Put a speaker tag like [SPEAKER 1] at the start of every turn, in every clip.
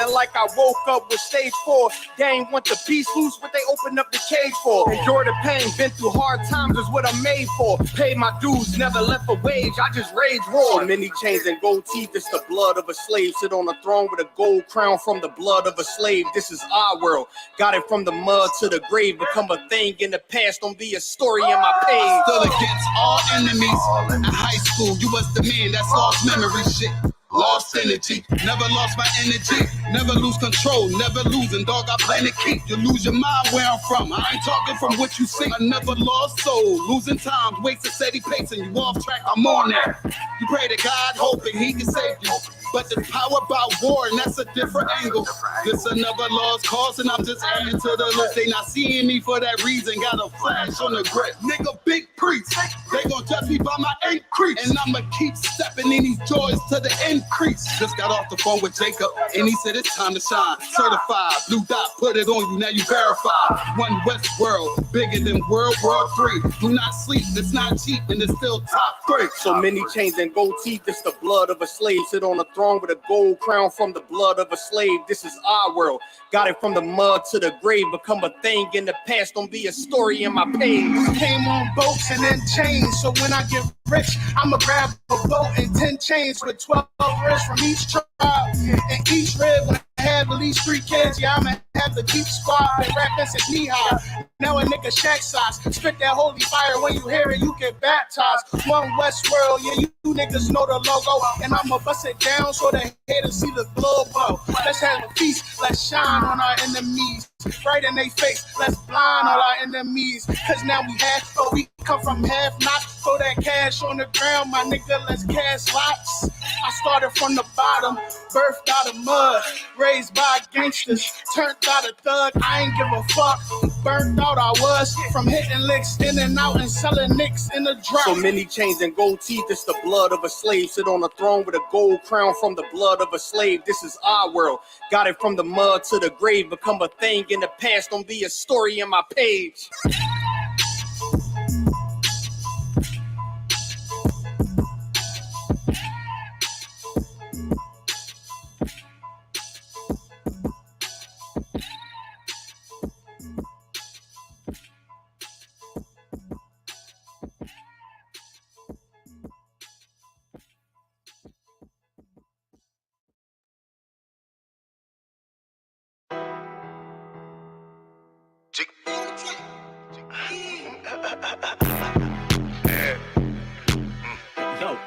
[SPEAKER 1] feeling like I woke up with stage 4. Gang want the piece loose, what they open up the cage for. Endure the pain, been through hard times is what I'm made for. Paid my dues, never left a wage, I just rage war. So many chains and gold teeth, it's the blood of a slave. Sit on a throne with a gold crown from the blood of a slave. This is our world, got it from the mud to the grave. Become a thing in the past, don't be a story in my page.
[SPEAKER 2] Stood against all enemies. In high school, you was the man that's lost memory shit. Lost energy, never lost my energy. Never lose control, never losing, dog, I plan to keep. You lose your mind where I'm from, I ain't talking from what you see. I never lost soul, losing time, wasting steady pace, and you off track, I'm on that. You pray to God, hoping he can save you. But the power about war, and that's a different angle. This another lost cause, and I'm just adding to the list. They not seeing me for that reason, got a flash on the grip. Nigga, big priest, they gon' judge me by my increase. And I'ma keep stepping in these joys to the increase. Just got off the phone with Jacob, and he said it's time to shine. Certified, blue dot, put it on you, now you verified. One West world, bigger than World War III. Do not sleep, it's not cheap, and it's still top 3.
[SPEAKER 1] So many chains and gold teeth, it's the blood of a slave. Sit on a throne with a gold crown from the blood of a slave. This is our world, got it from the mud to the grave. Become a thing in the past, don't be a story in my page.
[SPEAKER 3] Came on boats and then chains, so when I get rich, I'ma grab a boat and 10 chains with 12 wrists from each tribe. And each rib, when I have at least 3 kids, yeah, I'ma have the deep squad and rapping since knee high. Now a nigga shack size, spit that holy fire, when you hear it, you get baptized. One West world, yeah, you niggas know the logo, and I'ma bust it down so they haters see the glow glow. Let's have a feast, let's shine on our enemies. Right in they face, let's blind all our enemies. Cause now we half, but we come from half not. Throw that cash on the ground, my nigga, let's cast lots. I started from the bottom, birthed out of mud, raised by gangsters, turned out a thug. I ain't give a fuck, burnt out I was, from hitting licks in and out and selling nicks in the drop.
[SPEAKER 1] So many chains and gold teeth, it's the blood of a slave. Sit on a throne with a gold crown from the blood of a slave. This is our world, got it from the mud to the grave. Become a thing in the past, don't be a story in my page.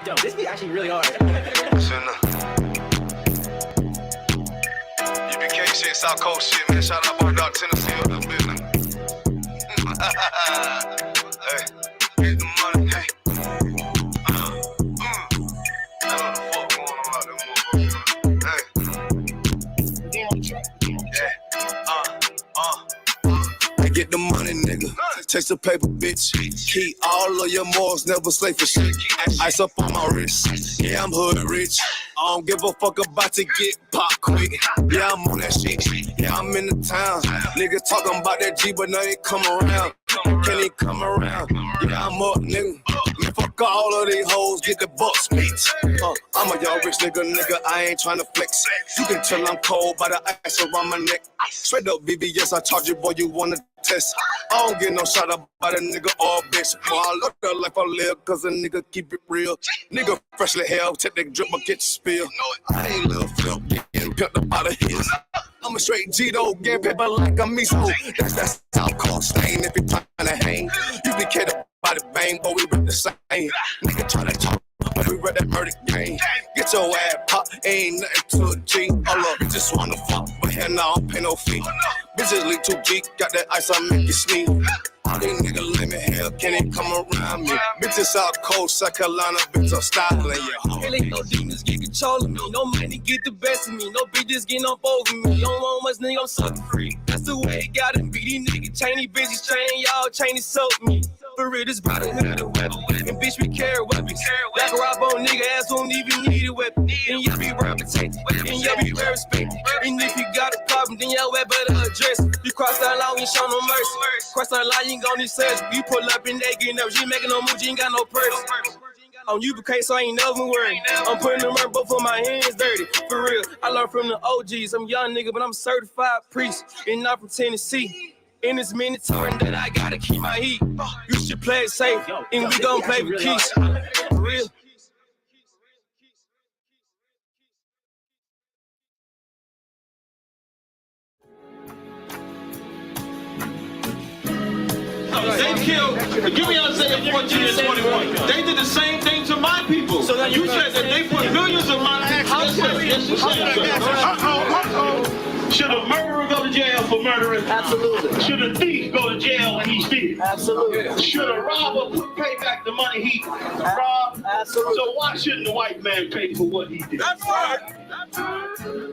[SPEAKER 4] Yo, this be actually really hard.
[SPEAKER 5] UBK shit, South Coast shit, man. Shout out Bar Dog, Tennessee, up the business. Hey, get the money, hey. I don't know the fuck going on out there, motherfucker. Hey.
[SPEAKER 6] Get the money, nigga. Take the paper, bitch. Keep all of your morals, never slave for shit. Ice up on my wrist. Yeah, I'm hood rich. I don't give a fuck about to get pop quick. Yeah, I'm on that shit. Yeah, I'm in the town. Niggas talking about that G, but now they come around. Can he come around? Yeah, I'm up, nigga. Man, fuck all of these hoes, get the bucks, bitch. I'm a young rich nigga, I ain't tryna flex. You can tell I'm cold by the ice around my neck. Straight up BBS, I charge you, boy, you wanna test. I don't get no shot up by the nigga or bitch. Boy, I look the life I live, cause a nigga keep it real. Nigga freshly hell, take that drip, but get your spill. I ain't little flip, getting pimped up out of his. I'm a straight G-Do, getting paper like a miso. That's South Coast stain if you tryna hang. You be catered by the bang, but we rip the same. Nigga tryna talk, but we read that murder game. Get your ass pop, ain't nothing to a G. All up, just wanna fuck, but hell no, I don't pay no fee. Bitches leak too deep, got that ice, I make you sneeze. All these niggas let me hell, can't even come around me. Bitches South Coast, South Carolina, bitch, I'm styling ya.
[SPEAKER 7] Can't let no demons get control of me. No money get the best of me. No bitches getting up over me. Don't want much, nigga, I'm sucker free. That's the way it gotta be. These niggas chainy bitches train y'all, chainy soak me. For real, this brotherhood of weapon. And bitch, we carry weapons. Like a rob on nigga ass won't even need a weapon. And y'all be reputation. And y'all be very respected. And if you got a problem, then y'all better address it. You cross that line, we ain't show no mercy. Cross that line, you ain't gon' need search. You pull up and they get nervous. You ain't making no moves, you ain't got no purse. On UPK, so I ain't never worried. I'm putting the murder both of my hands dirty. For real, I learned from the OGs. I'm a young nigga, but I'm a certified priest. And not from Tennessee. In this mandatory that I gotta keep my heat. You should play it safe, and we gon' play with keys. For real.
[SPEAKER 8] They killed, give me Isaiah 14 and 21. They did the same thing to my people. So that you said that they put millions of my actions. Should a murderer go to jail for murdering? Absolutely. Should a thief go to jail when he steals? Absolutely. Should a robber pay back the money he robbed? Absolutely. So why shouldn't the white man pay for what he did? That's right.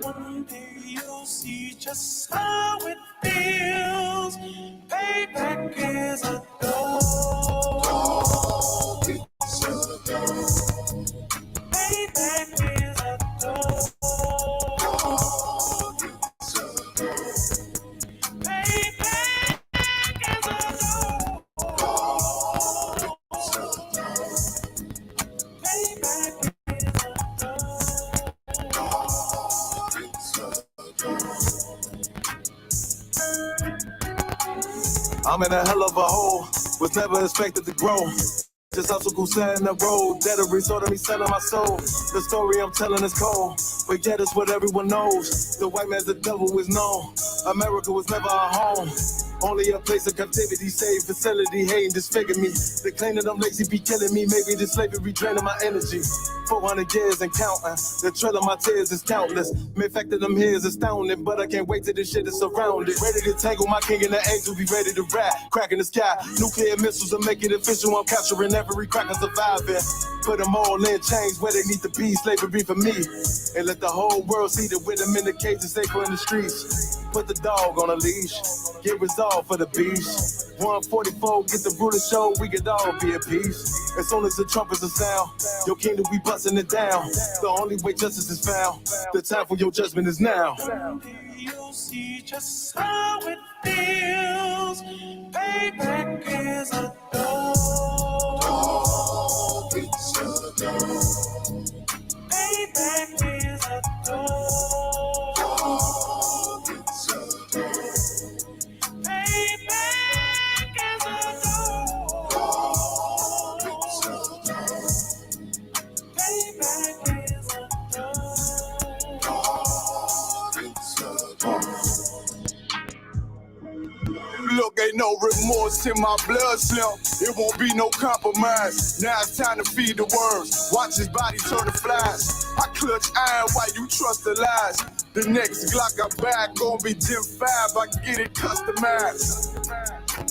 [SPEAKER 8] One day you'll see just how it feels. Payback is a dog. Payback is a dog.
[SPEAKER 6] I'm in a hell of a hole, was never expected to grow. Just hustle cool in the road, that a result of me selling my soul. The story I'm telling is cold, but yet it's what everyone knows. The white man's the devil is known. America was never our home. Only a place of captivity, safe facility, hating disfigure me. They claim that I'm lazy, be killing me. Maybe this slavery draining my energy. 400 years and counting. The trail of my tears is countless. Main fact that I'm here is astounding, but I can't wait till this shit is surrounded. Ready to tangle my king and the angel, be ready to rap. Crack in the sky, nuclear missiles will make it official. I'm capturing every cracker surviving. Put them all in chains where they need to be. Slavery for me. And let the whole world see that with them in the cages, safer in the streets. Put the dog on a leash. Get resolved for the beast. 144, get the ruler show, we could all be at peace. As soon as the trumpets are sound, your kingdom we busting it down. The only way justice is found, the time for your judgment is now. You'll see just how it feels. Payback is a dog. Payback is a dog. Look, ain't no remorse in my blood slim. It won't be no compromise. Now it's time to feed the worms. Watch his body turn to flies. I clutch iron while you trust the lies. The next Glock I buy gon' be Gen 5. I get it customized.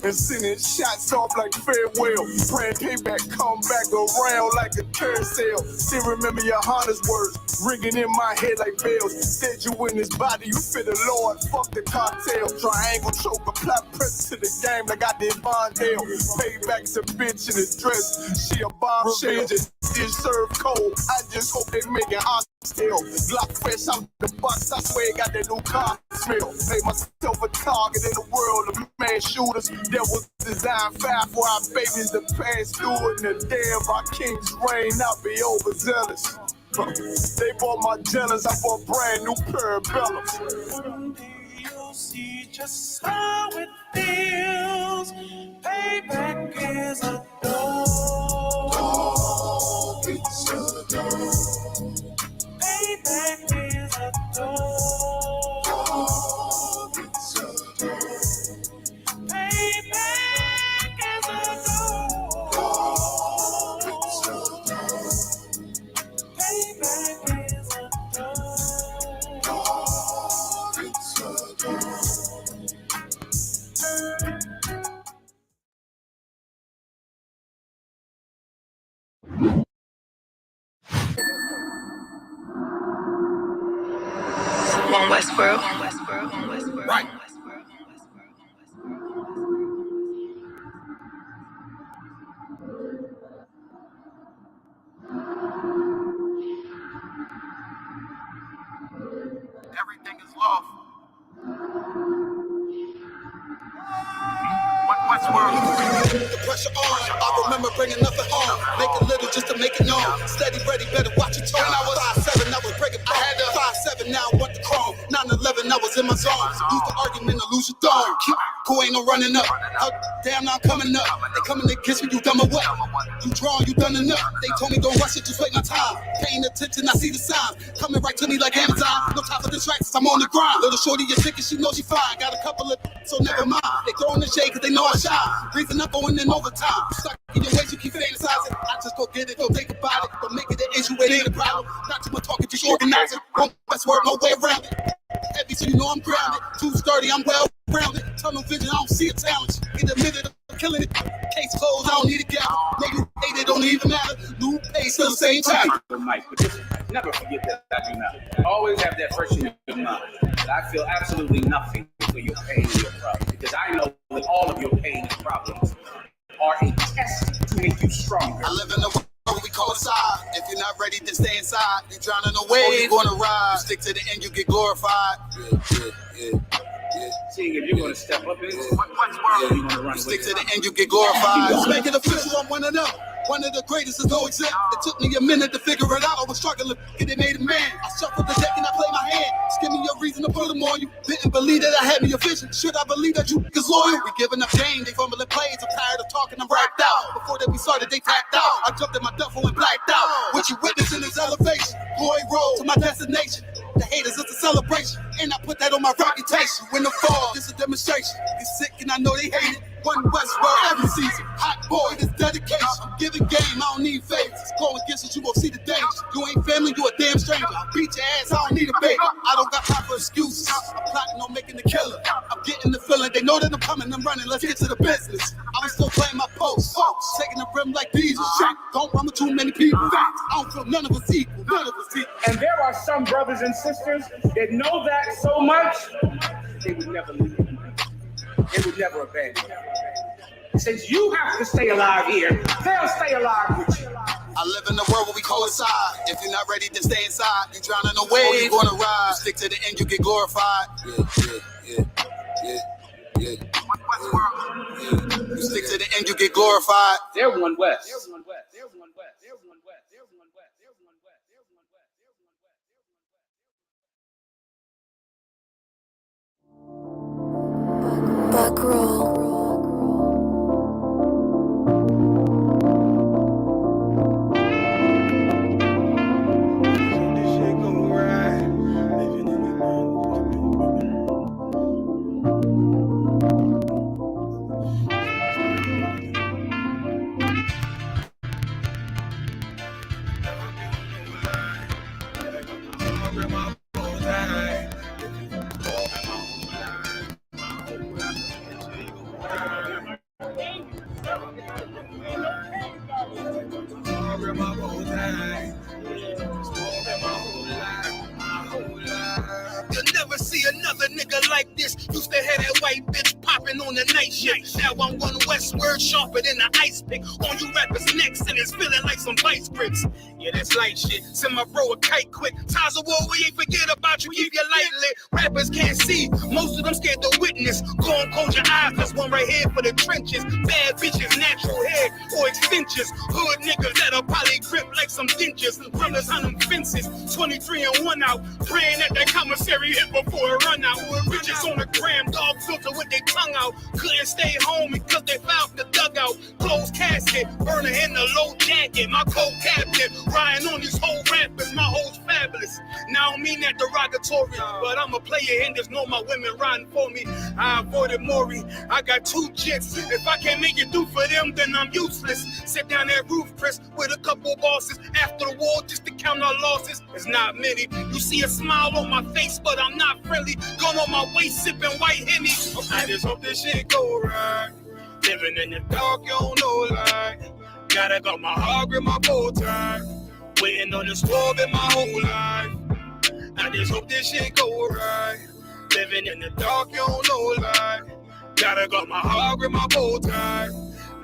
[SPEAKER 6] And sending shots off like farewell. Praying payback come back around like a carousel. Still remember your Honda's words ringing in my head like bells. Said you in this body, you fit the Lord. Fuck the cocktail. Triangle choke, apply pressure to the game like I did Bondale. Payback's a bitch in a dress. She a bombshell. Just serve cold. I just hope they make it oxtail. Glock fresh out the box. I swear got that new car smell. Made myself a target in the world of man shooters. That was designed five for our babies to pass through. And the day of our king's reign, I'll be overzealous. They bought my jealous, I bought brand new parabellums. One day you'll see just how it feels. Payback is a dog. Payback is a dog. Payback is a dog. Payback is a
[SPEAKER 9] Westboro.
[SPEAKER 6] Right. Everything is lawful. Westworld. The pressure
[SPEAKER 2] pressure on. I remember bringing nothing home. Make a little just to make it known. Steady, ready, better watch your tone. When I was 5'7", I was breaking bone. I had 5'7", now I want the chrome. 9-11, I was in my zone. Lose the argument or lose your throne. Who ain't no running up? Damn, now I'm coming up. They coming to kiss me, you dumb or what? You drawn, you done enough. They told me don't rush it, just wait my time. Paying attention, I see the signs. Coming right to me like Amazon. No time for distractions, I'm on the grind. Little shorty, you're sick and she knows she fine. Got a couple of so never mind. They throwing the shade cause they know I shine. Reason I'm going in overtime. Stuck in your ways, you keep fantasizing. I just go get it, don't think about it. Don't make it an issue, it ain't a problem. Not too much talking, just organize it. One best word, no way around it. Heavy, so you know I'm grounded. Too sturdy, I'm well rounded. Tunnel vision, I don't see a challenge. Get admitted, I'm killing it. Case closed, I don't need a gap. Know you hate it, don't even matter. New pace, still the same time.
[SPEAKER 10] Mike, but listen, never forget that I do not. Always have that first in your mind. That I feel absolutely nothing for your pain and your problems. Because I know that all of your pain and problems are a test to make you stronger.
[SPEAKER 2] I live in the world we call side. If you're not ready to stay inside, you're drowning away. Or you're gonna ride. You stick to the end, you get glorified.
[SPEAKER 10] Seeing if you're gonna step up into you're gonna run.
[SPEAKER 2] Stick to the end, you get glorified. Let's make it official, I'm one of them. One of the greatest is no exempt. It took me a minute to figure it out. I was struggling, and it made a man. I shuffled the deck and I played my hand. Just give me a reason to put them on you. Didn't believe that I had me a vision. Should I believe that you is loyal? We giving up game, they fumbling plays. I'm tired of talking, I'm racked out. Before that we started, they tapped out. I jumped in my duffel and blacked out. What you witnessing is elevation. Glory road to my destination. The haters, it's a celebration. And I put that on my reputation. When the fall, this is a demonstration. It's sick and I know they hate it. One Westworld every season. Hot boy, this dedication. Giving game, I don't need favors. Go against us, you gon' see the danger. You ain't family, you a damn stranger. I beat your ass, I don't need a baby. I don't got time for excuses. I'm plotting on making the killer. I'm getting the feeling. They know that I'm coming, I'm running. Let's get to the business. I was still playing my post. Taking the rim like diesel. Don't run with too many people. I don't feel none of us equal. None of us equal.
[SPEAKER 10] And there are some brothers and sisters that know that so much, they would never leave. They would never abandon you. Since you have to stay alive here, they'll stay alive with you.
[SPEAKER 2] I live in a world where we coincide. If you're not ready to stay inside, you're drowning away. Or you're gonna ride. You stick to the end, you get glorified. Yeah. You stick to the end, you get glorified.
[SPEAKER 10] They're one West.
[SPEAKER 9] Back row.
[SPEAKER 2] You'll never see another nigga like this. Used to have that white bitch popping on the night shift. Now I'm one Westward sharper than an ice pick. On you rappers' necks and it's feeling like some vice grips. Yeah, that's light shit. Send my bro a kite quick. Times of war, we ain't forget about you. Keep your light lit. Rappers can't see. Most of them scared to witness. Go and close your eyes. There's one right here for the trenches. Bad bitches, natural hair or extensions. Hood niggas that'll probably grip like some dentures. Brothers on them fences. 23 and 1 out. Praying at that commissary hit before it run out. Bitches on the gram, dog filter with their tongue out. Couldn't stay home because they found the dugout. Closed casket, burner in the low jacket. My co-captain, riding on these whole rappers. My hoes fabulous. Now I don't mean that derogatory, but I'm a player and there's no my women riding for me. I avoided Maury. I got 2 jets. If I can't make it through for them, then I'm useless. Sit down that roof, Chris, with a couple bosses. After the war, just to count our losses. It's not many. You see a smile on my face, but I'm not friendly. Gun on my waist, sipping white Henny. I just hope this shit go right. Living in the dark, you don't know light. Gotta got my heart with my bow tie. Waiting on the storm in my whole life. I just hope this shit go right. Living in the dark, you don't know light. Gotta got my heart with my bow tie.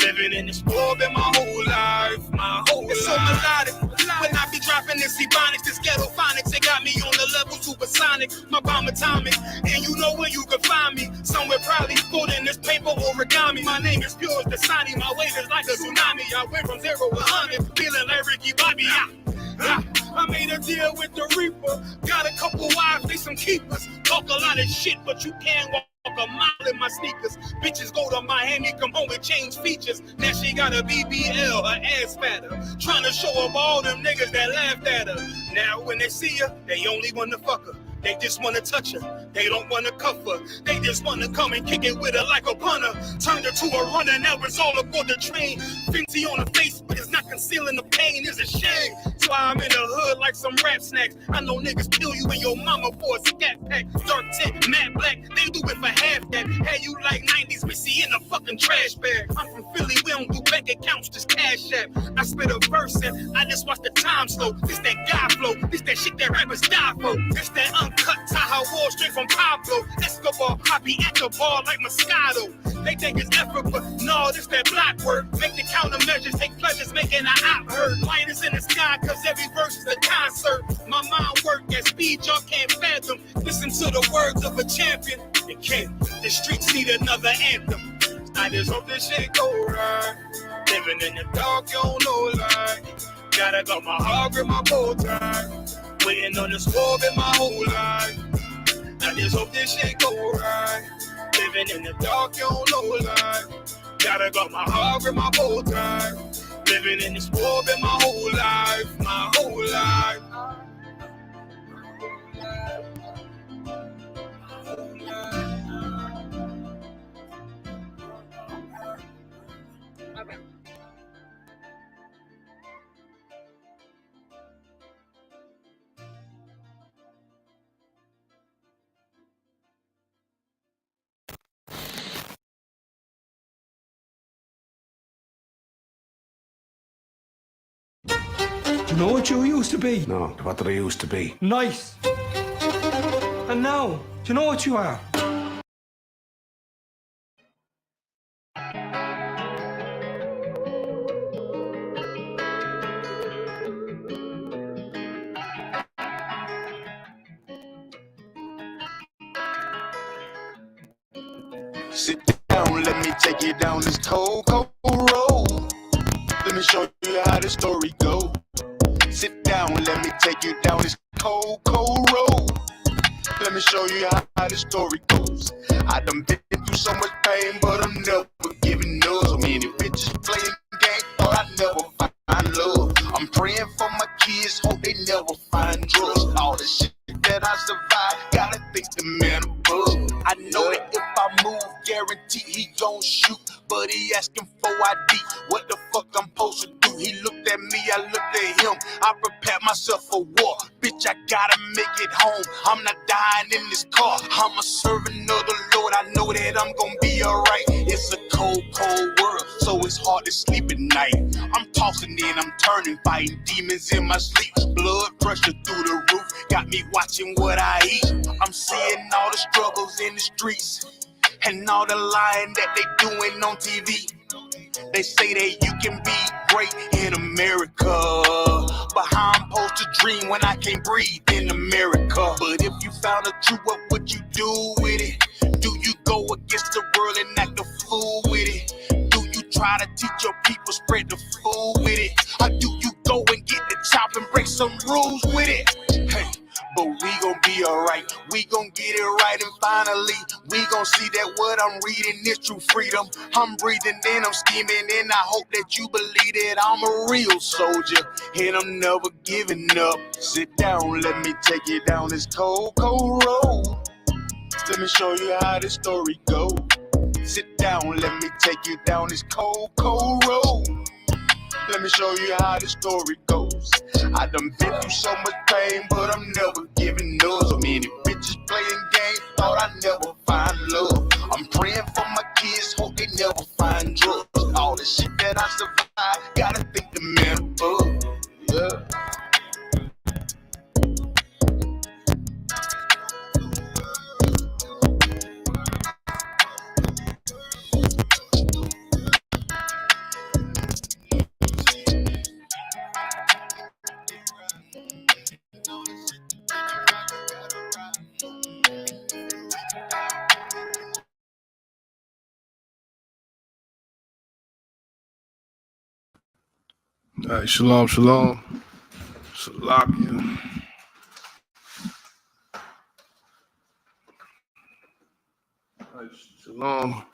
[SPEAKER 2] Living in the storm in my whole life. My whole life. It's so melodic. When I be dropping this ebonics, this ghetto phonics, they got me on the level supersonic. My bomb atomic, and you know where you can find me. Somewhere probably folding this paper origami. My name is pure as the
[SPEAKER 11] Dasani, my wave is like a tsunami. I went from 0 to 100, feeling like Ricky Bobby. I made a deal with the Reaper. Got a couple wives, they some keepers. Talk a lot of shit, but you can't walk a mile in my sneakers. Bitches go to Miami, come home and change features. Now she got a BBL, her ass fatter. Trying to show up all them niggas that laughed at her. Now when they see her, they only wanna fuck her. They just wanna touch her. They don't wanna cuff her. They just wanna come and kick it with her like a punter. Turned her to a runner, now it's all aboard the train. Fenty on her face, but it's not concealing the pain. It's a shame. So I'm in the hood like some rap snacks. I know niggas kill you and your mama for a scat pack. Dark tint, matte black, they do it for half that. Hey, you like 90s Missy in a fucking trash bag. I'm from Philly, we don't do bank accounts, just cash app. I spit a verse and I just watch the time slow. This that guy flow, this that shit that rappers die for. This that uncut Tahoe Wall straight from Pablo Escobar. I be at the bar like Moscato. They think it's effort, but no, this that block work. Make the countermeasures, take pleasures, making an op hurt. Light is in the sky, cause every verse is a concert. My mind work at speed y'all can't fathom. Listen to the words of a champion. It can't. The streets need another anthem. I just hope this shit go right. Living in the dark, you don't know like. Gotta got my heart grip my bow tie. Waiting on the swerve in my whole life. I just hope this shit go right. Living in the dark, you don't know like. Gotta got my heart grip my bow tie. Living in the swerve in my whole life. My whole life.
[SPEAKER 12] You know what you used to be?
[SPEAKER 6] No, what did I used to be?
[SPEAKER 12] Nice. And now, do you know what you are?
[SPEAKER 13] Sit down, let me take you down this cold, cold road. Let me show you how the story goes. Sit down, let me take you down this cold, cold road. Let me show you how the story goes. I done been through so much pain, but I'm never giving up. So many bitches playing games, thought I never find love. I'm praying for my kids, hope they never find drugs. All the shit that I survived, gotta thank the man above. I know that if I move, guarantee he gon' shoot. But he asking for ID, what the fuck I'm supposed to do? He looked at me, I looked at him. I prepared myself for war. Bitch, I gotta make it home. I'm not dying in this car. I'm a servant of the Lord. I know that I'm gonna be alright. It's a cold, cold world, so it's hard to sleep at night. I'm tossing in, I'm turning, fighting demons in my sleep. Blood pressure through the roof, got me watching what I eat. I'm seeing all the struggles in the streets and all the lying that they doing on TV. They say that you can be great in America, but how I'm supposed to dream when I can't breathe in America? But if you found the truth, what would you do with it? Do you go against the world and act a fool with it? Do you try to teach your people, spread the food with it? Or do you go and get the chop and break some rules with it? Hey, but we gon' be alright, we gon' get it right, and finally we gon' see that what I'm reading is true freedom. I'm breathing and I'm scheming, and I hope that you believe that I'm a real soldier, and I'm never giving up. Sit down, let me take you down this cold, cold road. Let me show you how this story goes. Sit down, let me take you down this cold, cold road. Let me show you how the story goes. I done been through so much pain, but I'm never giving up. So many bitches playing games, thought I never find love. I'm praying for my kids, hope they never find drugs. All the shit that I survived, gotta thank the man above. Yeah.
[SPEAKER 14] All right, shalom, shalom. Salakia. All right, shalom.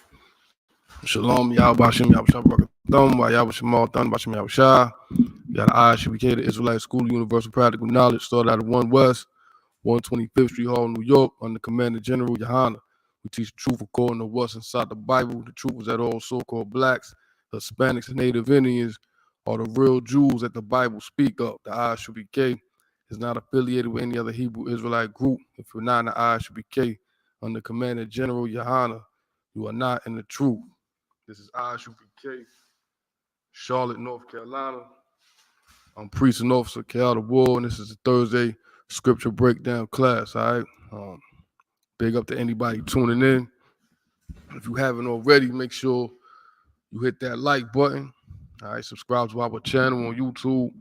[SPEAKER 14] Shalom, Yahweh Shem, Yahweh Shah, Barakatham, Yahweh Shemal, Thun, Bashem, Yahweh Shah. You got Isupk, the Israelite School of Universal Practical Knowledge, started out of 1 West, 125th Street Hall, New York, under Commander General Yohana. We teach the truth according to what's inside the Bible. The truth is that all so-called blacks, Hispanics, and Native Indians are the real Jews that the Bible speak of. The Isupk is not affiliated with any other Hebrew Israelite group. If you're not in the Isupk under Commander General Yohana, you are not in the truth. This is Isupk, Charlotte, North Carolina. I'm priest and officer, Cal the War, and this is the Thursday scripture breakdown class. All right. Big up to anybody tuning in. If you haven't already, make sure you hit that like button. All right. Subscribe to our channel on YouTube.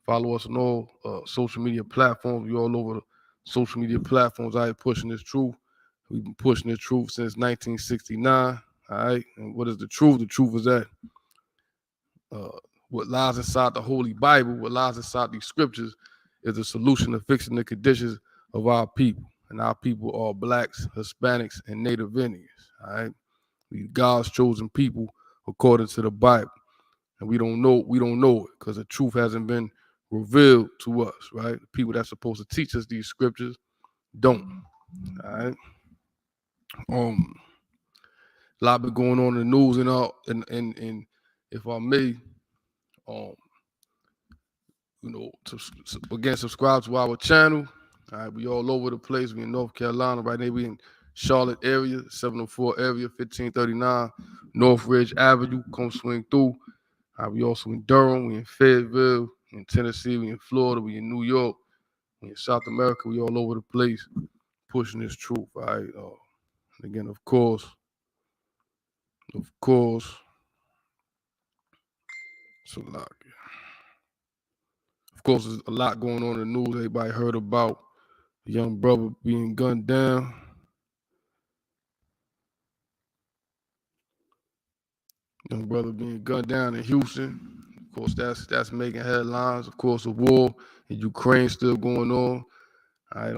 [SPEAKER 14] Follow us on all social media platforms. We're all over the social media platforms. I pushing this truth. We've been pushing this truth since 1969. All right. And what is the truth? The truth is that what lies inside the Holy Bible, what lies inside these scriptures, is a solution to fixing the conditions of our people. And our people are blacks, Hispanics, and Native Indians. All right. We God's chosen people according to the Bible. And we don't know it because the truth hasn't been revealed to us, right? The people that's supposed to teach us these scriptures don't. All right. A lot been going on in the news and all, and if I may, again, subscribe to our channel. All right, we all over the place. We in North Carolina right now. We in Charlotte area, 704 area, 1539 North Ridge Avenue. Come swing through. All right, we also in Durham. We in Fayetteville. We in Tennessee. We in Florida. We in New York. We in South America. We all over the place pushing this truth. All right. And again, of course, it's a lot. Of course, there's a lot going on in the news. Everybody heard about the young brother being gunned down. Young brother being gunned down in Houston. Of course, that's making headlines. Of course, the war in Ukraine still going on. All right,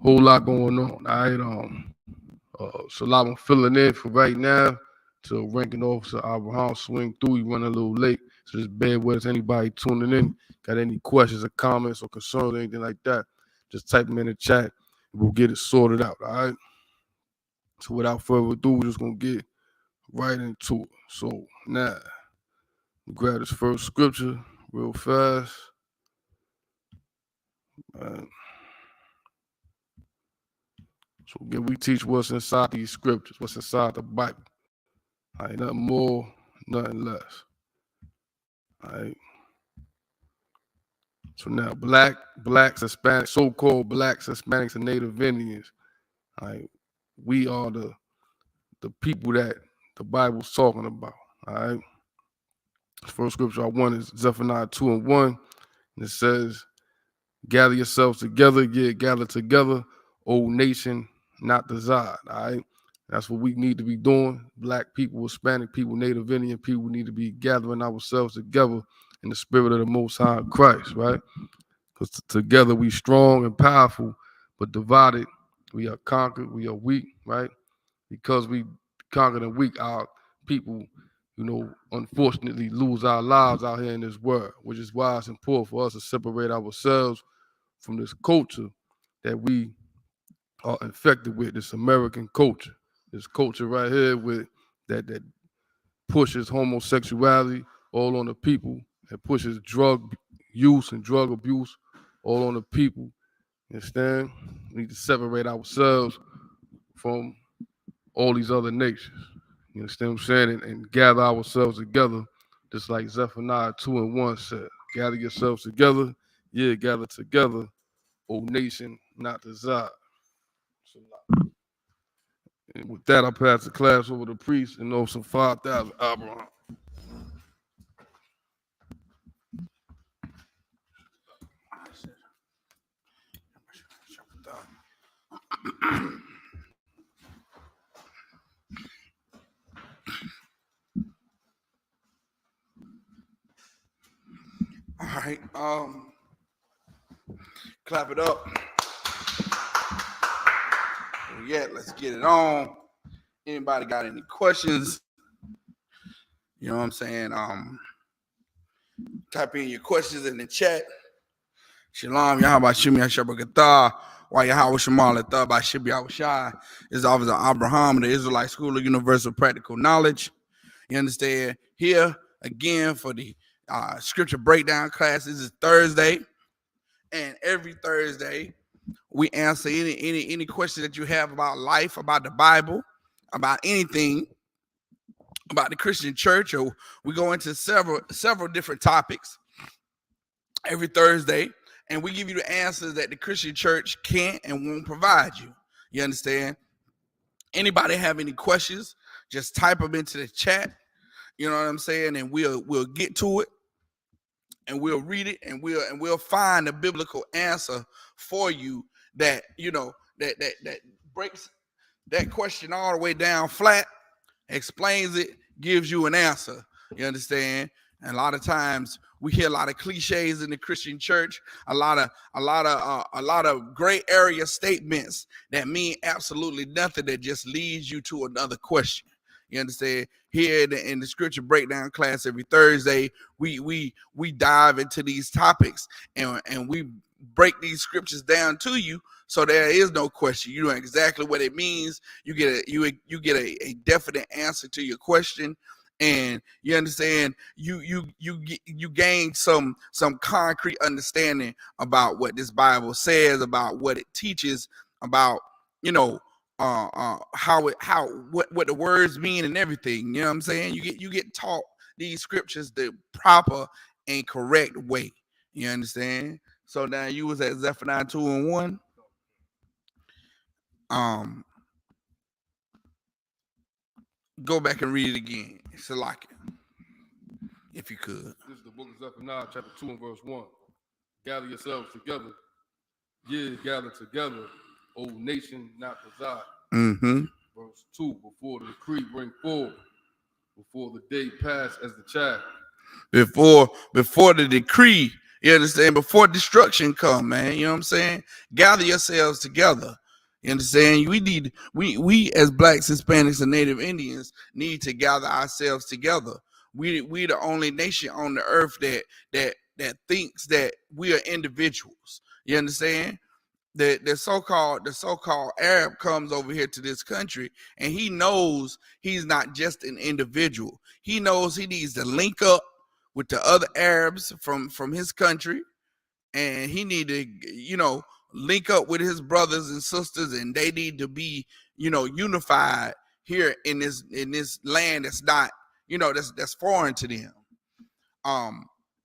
[SPEAKER 14] whole lot going on. All right, so I'm filling in for right now to ranking officer Abraham swing through. He running a little late, so just bear with us. Anybody tuning in, got any questions or comments or concerns or anything like that, just type them in the chat and we'll get it sorted out. All right. So without further ado, we're just gonna get right into it. So now, grab this first scripture real fast. So again, we teach what's inside these scriptures, what's inside the Bible. All right, nothing more, nothing less. All right. So now, blacks, Hispanics, so-called blacks, Hispanics, and Native Indians. All right, we are the people that the Bible's talking about. All right. The first scripture I want is Zephaniah 2:1, and it says, "Gather yourselves together, gather together, O nation, not desired." All right. That's what we need to be doing. Black people, Hispanic people, Native Indian people need to be gathering ourselves together in the spirit of the Most High Christ, right? Because together we strong and powerful, but divided we are conquered, we are weak, right? Because we conquered and weak, our people, unfortunately lose our lives out here in this world, which is why it's important for us to separate ourselves from this culture that we are infected with, this American culture. This culture right here with that pushes homosexuality all on the people and pushes drug use and drug abuse all on the people. You understand? We need to separate ourselves from all these other nations. You understand what I'm saying? And gather ourselves together, just like Zephaniah 2:1 said. Gather yourselves together, gather together, O nation, not desired. And with that, I pass the class over to the priest and some 5,000 Abraham.
[SPEAKER 15] right. Clap it up. Yeah, let's get it on. Anybody got any questions? You know what I'm saying? Type in your questions in the chat. Shalom, Yahweh Shimi Hashabakatah. Why Yahweh Shemal Atah by Shibi Awashai is the office of Abraham, the Israelite School of Universal Practical Knowledge. You understand? Here again for the scripture breakdown class. This is Thursday, and every Thursday we answer any question that you have about life, about the Bible, about anything, about the Christian church, or we go into several different topics every Thursday, and we give you the answers that the Christian church can't and won't provide you. You understand? Anybody have any questions, just type them into the chat. You know what I'm saying? And we'll get to it, and we'll read it, and we'll find a biblical answer for you that, you know, that breaks that question all the way down flat, explains it, gives you an answer. You understand? And a lot of times we hear a lot of cliches in the Christian church, a lot of gray area statements that mean absolutely nothing, that just leads you to another question. You understand? Here in the scripture breakdown class every Thursday, we dive into these topics, and we break these scriptures down to you, so there is no question. You know exactly what it means. You get a definite answer to your question, and you understand. You gain some concrete understanding about what this Bible says, about what it teaches, about, you know, what the words mean and everything. You know what I'm saying? You get taught these scriptures the proper and correct way. You understand? So now you was at Zephaniah 2:1. Go back and read it again. It's like it, if you could.
[SPEAKER 14] This is the book of Zephaniah, chapter 2 and verse 1. Gather yourselves together. Yeah, gather together, O nation not preside. Verse 2, before the decree bring forward, before the day pass as the child.
[SPEAKER 15] Before the decree, you understand, before destruction come, man. You know what I'm saying? Gather yourselves together. You understand? We as blacks, Hispanics, and Native Indians need to gather ourselves together. We the only nation on the earth that thinks that we are individuals. You understand? The so-called Arab comes over here to this country, and he knows he's not just an individual. He knows he needs to link up with the other Arabs from his country, and he need to, you know, link up with his brothers and sisters, and they need to be, you know, unified here in this land that's not, you know, that's foreign to them.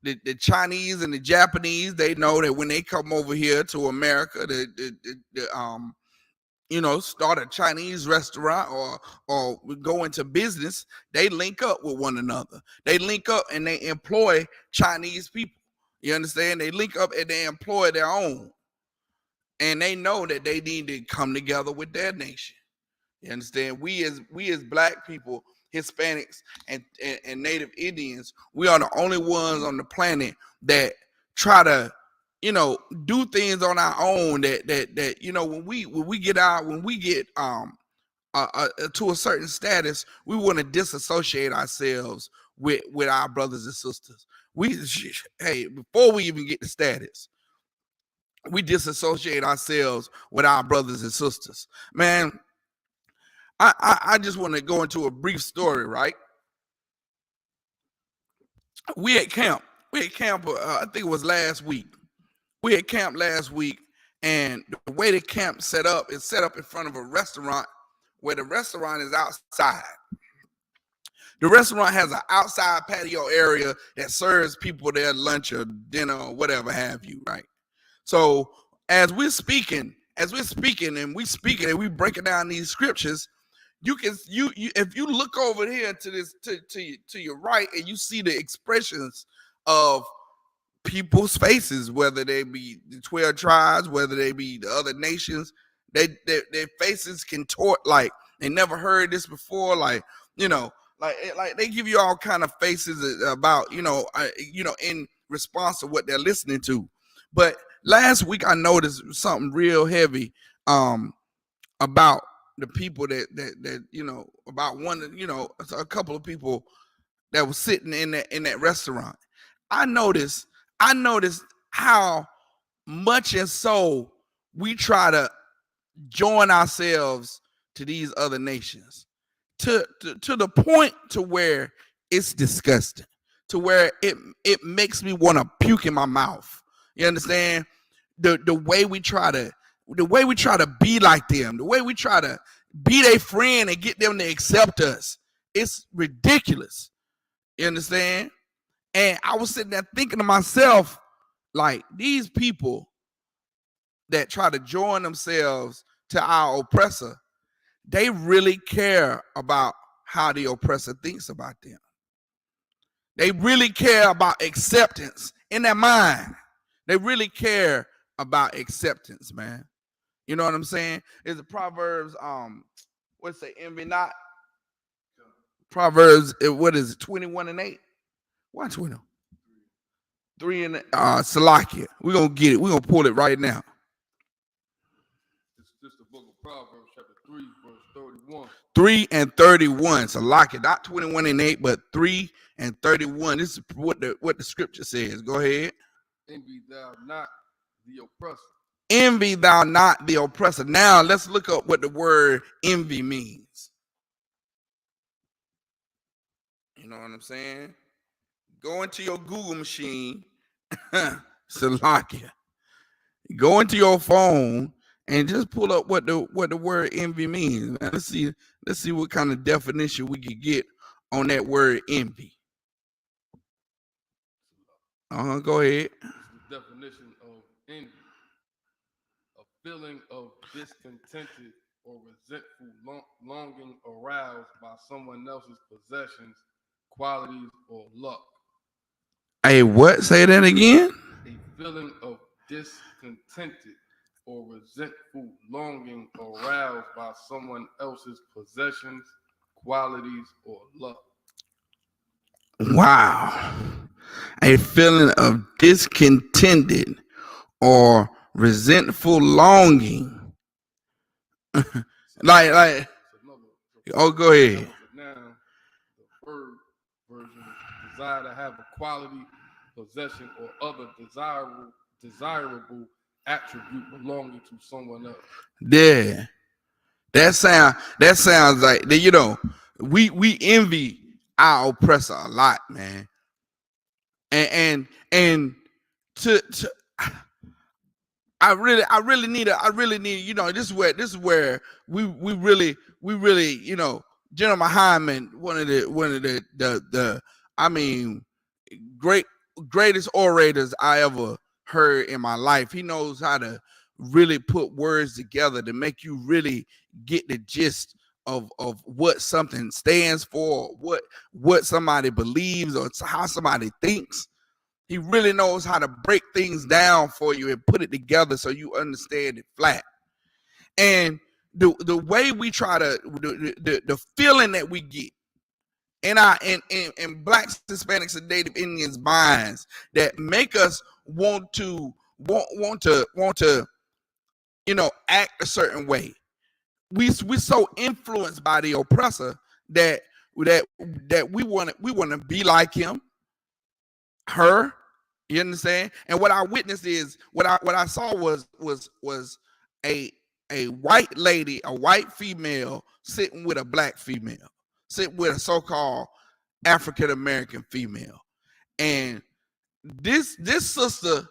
[SPEAKER 15] The Chinese and the Japanese, they know that when they come over here to America, you know, start a Chinese restaurant or go into business, they link up with one another. They link up and they employ Chinese people. You understand? They link up and they employ their own. And they know that they need to come together with their nation. You understand? We as black people, Hispanics, and Native Indians, we are the only ones on the planet that try to, you know, do things on our own. That you know, when we get to a certain status, we want to disassociate ourselves with our brothers and sisters. Before we even get the status, we disassociate ourselves with our brothers and sisters. Man, I just want to go into a brief story, right? We at camp. I think it was last week. We at camp last week, and the way the camp set up is set up in front of a restaurant, where the restaurant is outside. The restaurant has an outside patio area that serves people their lunch or dinner or whatever have you, right? So as we're speaking and we breaking down these scriptures, you if you look over here to your right, and you see the expressions of people's faces, whether they be the 12 tribes, whether they be the other nations, their faces contort like they never heard this before, like, you know, like they give you all kind of faces about, you know, in response to what they're listening to. But last week I noticed something real heavy about the people that about a couple of people that was sitting in that restaurant. I noticed how much and so we try to join ourselves to these other nations to the point to where it's disgusting, to where it makes me want to puke in my mouth. You understand? The way we try to be like them, the way we try to be their friend and get them to accept us, it's ridiculous. You understand? And I was sitting there thinking to myself, like, these people that try to join themselves to our oppressor, they really care about how the oppressor thinks about them. They really care about acceptance in their mind. They really care about acceptance, man. You know what I'm saying? It's the Proverbs, what's the envy not? Proverbs, what is it, 21:8? Why 20? 3 and Salakia. We're gonna get it. We're gonna pull it right now.
[SPEAKER 14] It's just the book of Proverbs, chapter 3, verse 31.
[SPEAKER 15] 3 and 31. Salakia, not 21:8, but 3 and 31. This is what the scripture says. Go ahead.
[SPEAKER 14] Envy thou not the oppressor.
[SPEAKER 15] Envy thou not the oppressor. Now let's look up what the word envy means. You know what I'm saying? Go into your Google machine, Salakia. Go into your phone and just pull up what the word envy means. Man, let's see what kind of definition we could get on that word envy. Go ahead.
[SPEAKER 14] The definition of envy: a feeling of discontented or resentful longing aroused by someone else's possessions, qualities, or luck.
[SPEAKER 15] Hey, what? Say that again.
[SPEAKER 14] A feeling of discontented or resentful longing aroused by someone else's possessions, qualities, or luck.
[SPEAKER 15] Wow. A feeling of discontented or resentful longing. like oh, go ahead.
[SPEAKER 14] Now, the third version is desire to have a quality, possession, or other desirable attribute belonging to someone else.
[SPEAKER 15] Yeah. That sounds like, you know, we envy our oppressor a lot, man. And to I really need, you know, this is where we really, you know, General Hyman, one of the I mean, greatest orators I ever heard in my life. He knows how to really put words together to make you really get the gist of what something stands for, what somebody believes, or how somebody thinks. He really knows how to break things down for you and put it together so you understand it flat. And the way we try to, the feeling that we get in Blacks, Hispanics, and Native Indians' minds that make us want to, you know, act a certain way. We're so influenced by the oppressor that we want to be like him, her. You understand? And what I witnessed is what I saw was a white lady, a white female sitting with a black female, sitting with a so-called African American female, and this sister,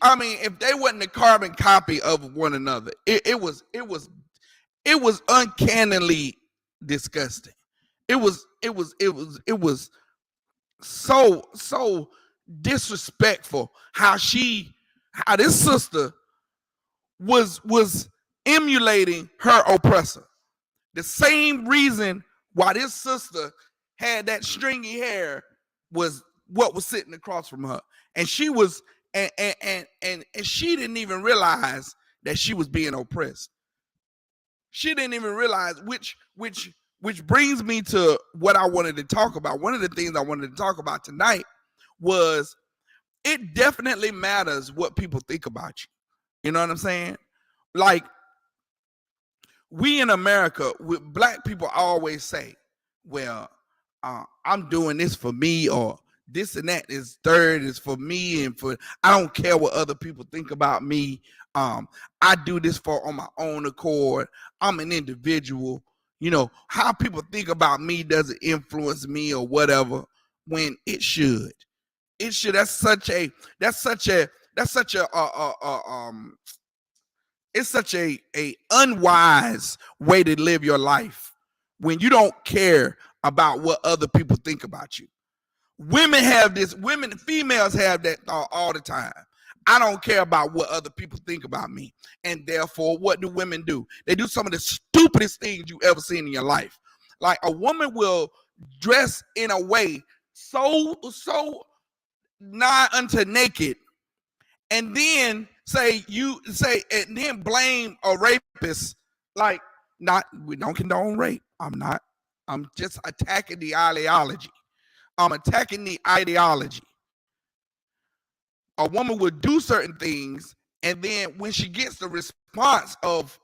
[SPEAKER 15] I mean, if they wasn't a carbon copy of one another, it was uncannily disgusting. It was so disrespectful how this sister was emulating her oppressor. The same reason why this sister had that stringy hair was what was sitting across from her, and she was and she didn't even realize that she was being oppressed. She didn't even realize, which brings me to what I wanted to talk about. One of the things I wanted to talk about tonight was it definitely matters what people think about you. You know what I'm saying? Like, we in America, black people always say, well, I'm doing this for me, or this and that is third is for me, and for I don't care what other people think about me. I do this for on my own accord. I'm an individual. You know, how people think about me doesn't influence me or whatever, when it should. It should. That's such a it's such a unwise way to live your life when you don't care about what other people think about you. Females have that thought all the time. I don't care about what other people think about me. And therefore, what do women do? They do some of the stupidest things you ever seen in your life. Like, a woman will dress in a way so nigh unto naked, and then and then blame a rapist. Like, we don't condone rape. I'm just attacking the ideology. I'm attacking the ideology. A woman will do certain things, and then when she gets the response of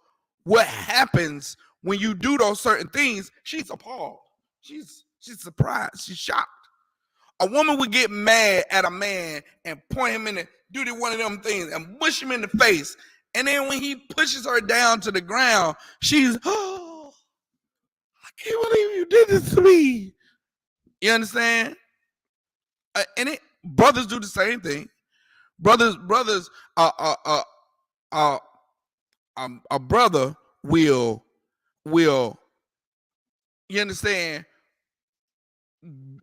[SPEAKER 15] what happens when you do those certain things, she's appalled. She's surprised. She's shocked. A woman would get mad at a man and point him in the do one of them things and push him in the face. And then when he pushes her down to the ground, she's, oh, I can't believe you did this to me. You understand? And brothers do the same thing. Brothers, a brother will, you understand,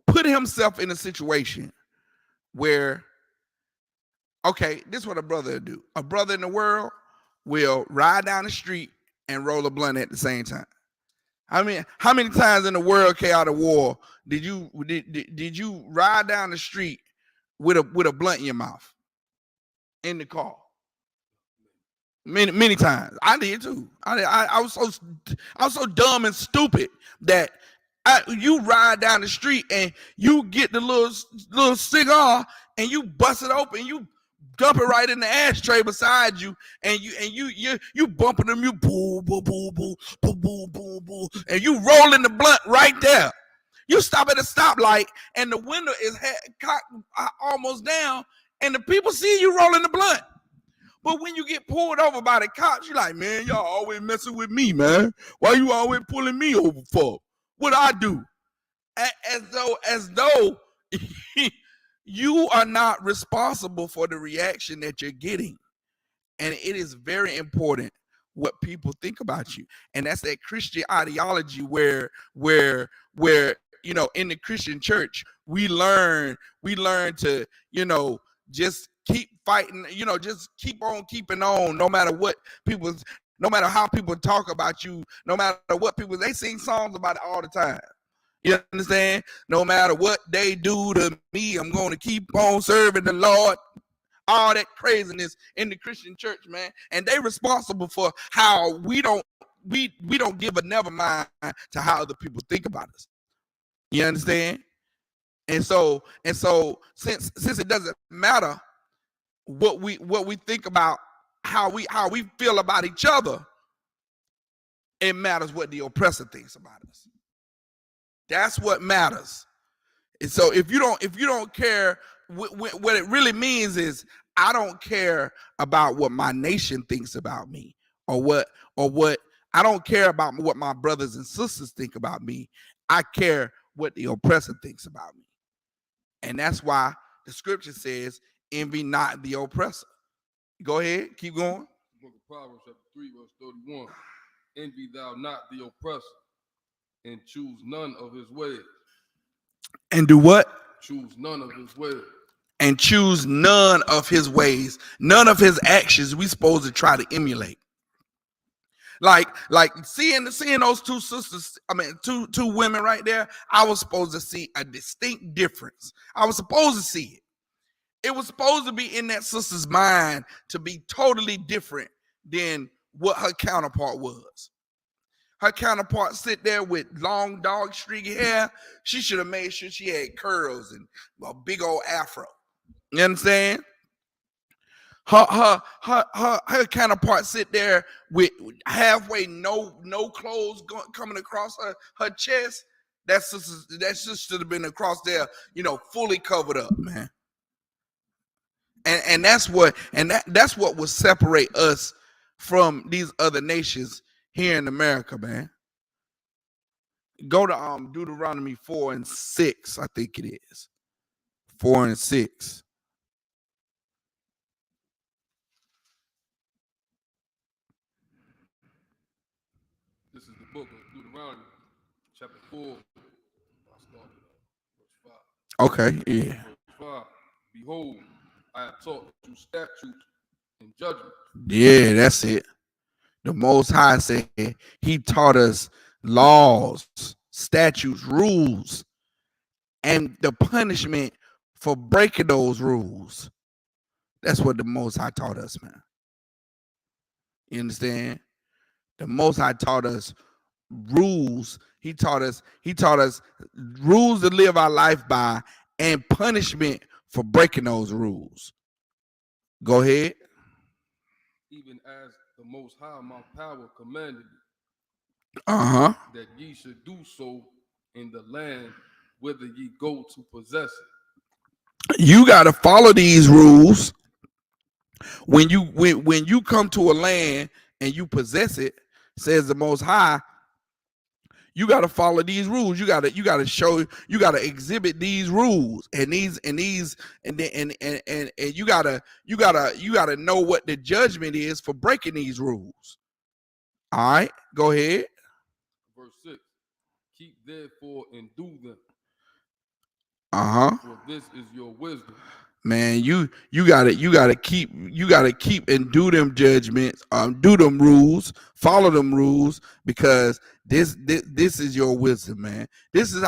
[SPEAKER 15] put himself in a situation where, okay, this is what a brother will do. A brother in the world will ride down the street and roll a blunt at the same time. I mean, how many times in the world, chaotic war, did you ride down the street with a blunt in your mouth in the car? Many times. I did too. I was so dumb and stupid that you ride down the street and you get the little cigar and you bust it open, you dump it right in the ashtray beside you, and you bumping them, you boo boo boo boo boo boo boo boo, and you rolling the blunt right there. You stop at a stoplight and the window is cocked almost down, and the people see you rolling the blunt. But when you get pulled over by the cops, you're like, man, y'all always messing with me, man. Why you always pulling me over for? What I do? As though you are not responsible for the reaction that you're getting. And it is very important what people think about you. And that's that Christian ideology where you know, in the Christian church, we learn to, you know, just keep fighting, you know, just keep on keeping on, no matter how people talk about you, no matter what people, they sing songs about it all the time. You understand? No matter what they do to me, I'm going to keep on serving the Lord. All that craziness in the Christian church, man. And they responsible for how we don't give a never mind to how other people think about us. You understand? And so since it doesn't matter what we think about, how we feel about each other, it matters what the oppressor thinks about us. That's what matters. And so if you don't care, what it really means is, I don't care about what my nation thinks about me, or what I don't care about what my brothers and sisters think about me. I care what the oppressor thinks about me. And that's why the scripture says, envy not the oppressor. Go ahead, keep going.
[SPEAKER 14] Book of Proverbs chapter 3, verse 31. Envy thou not the oppressor, and choose none of his ways.
[SPEAKER 15] And do what?
[SPEAKER 14] Choose none of his ways.
[SPEAKER 15] And choose none of his ways. None of his actions we supposed to try to emulate. Like seeing those two sisters, I mean two women right there, I was supposed to see a distinct difference. I was supposed to see it. It was supposed to be in that sister's mind to be totally different than what her counterpart was. Her counterpart sit there with long, dog, streaky hair. She should have made sure she had curls and a big old afro. You understand? Her counterpart sit there with halfway no clothes coming across her chest. That sister should have been across there, fully covered up, man. And that's what will separate us from these other nations here in America, man. Go to Deuteronomy 4 and 6, I think it is. 4 and 6.
[SPEAKER 14] This is the book of Deuteronomy, chapter 4. I'll start with verse 5.
[SPEAKER 15] Okay, yeah.
[SPEAKER 14] Verse 5. Behold, I have taught you statutes and judgments.
[SPEAKER 15] Yeah, that's it. The Most High said he taught us laws, statutes, rules, and the punishment for breaking those rules. That's what the Most High taught us, man. You understand? The Most High taught us rules. He taught us rules to live our life by and punishment for breaking those rules. Go ahead.
[SPEAKER 14] Even as the Most High, my power, commanded me, that ye should do so in the land whither ye go to possess it.
[SPEAKER 15] You got to follow these rules when you come to a land and you possess it. Says the Most High, you got to follow these rules. You got to show, you got to exhibit these rules and you got to know what the judgment is for breaking these rules. All right, go ahead.
[SPEAKER 14] Verse 6. Keep therefore and do them. For this is your wisdom.
[SPEAKER 15] Man, you gotta keep and do them judgments, do them rules, follow them rules, because this is your wisdom, man. This is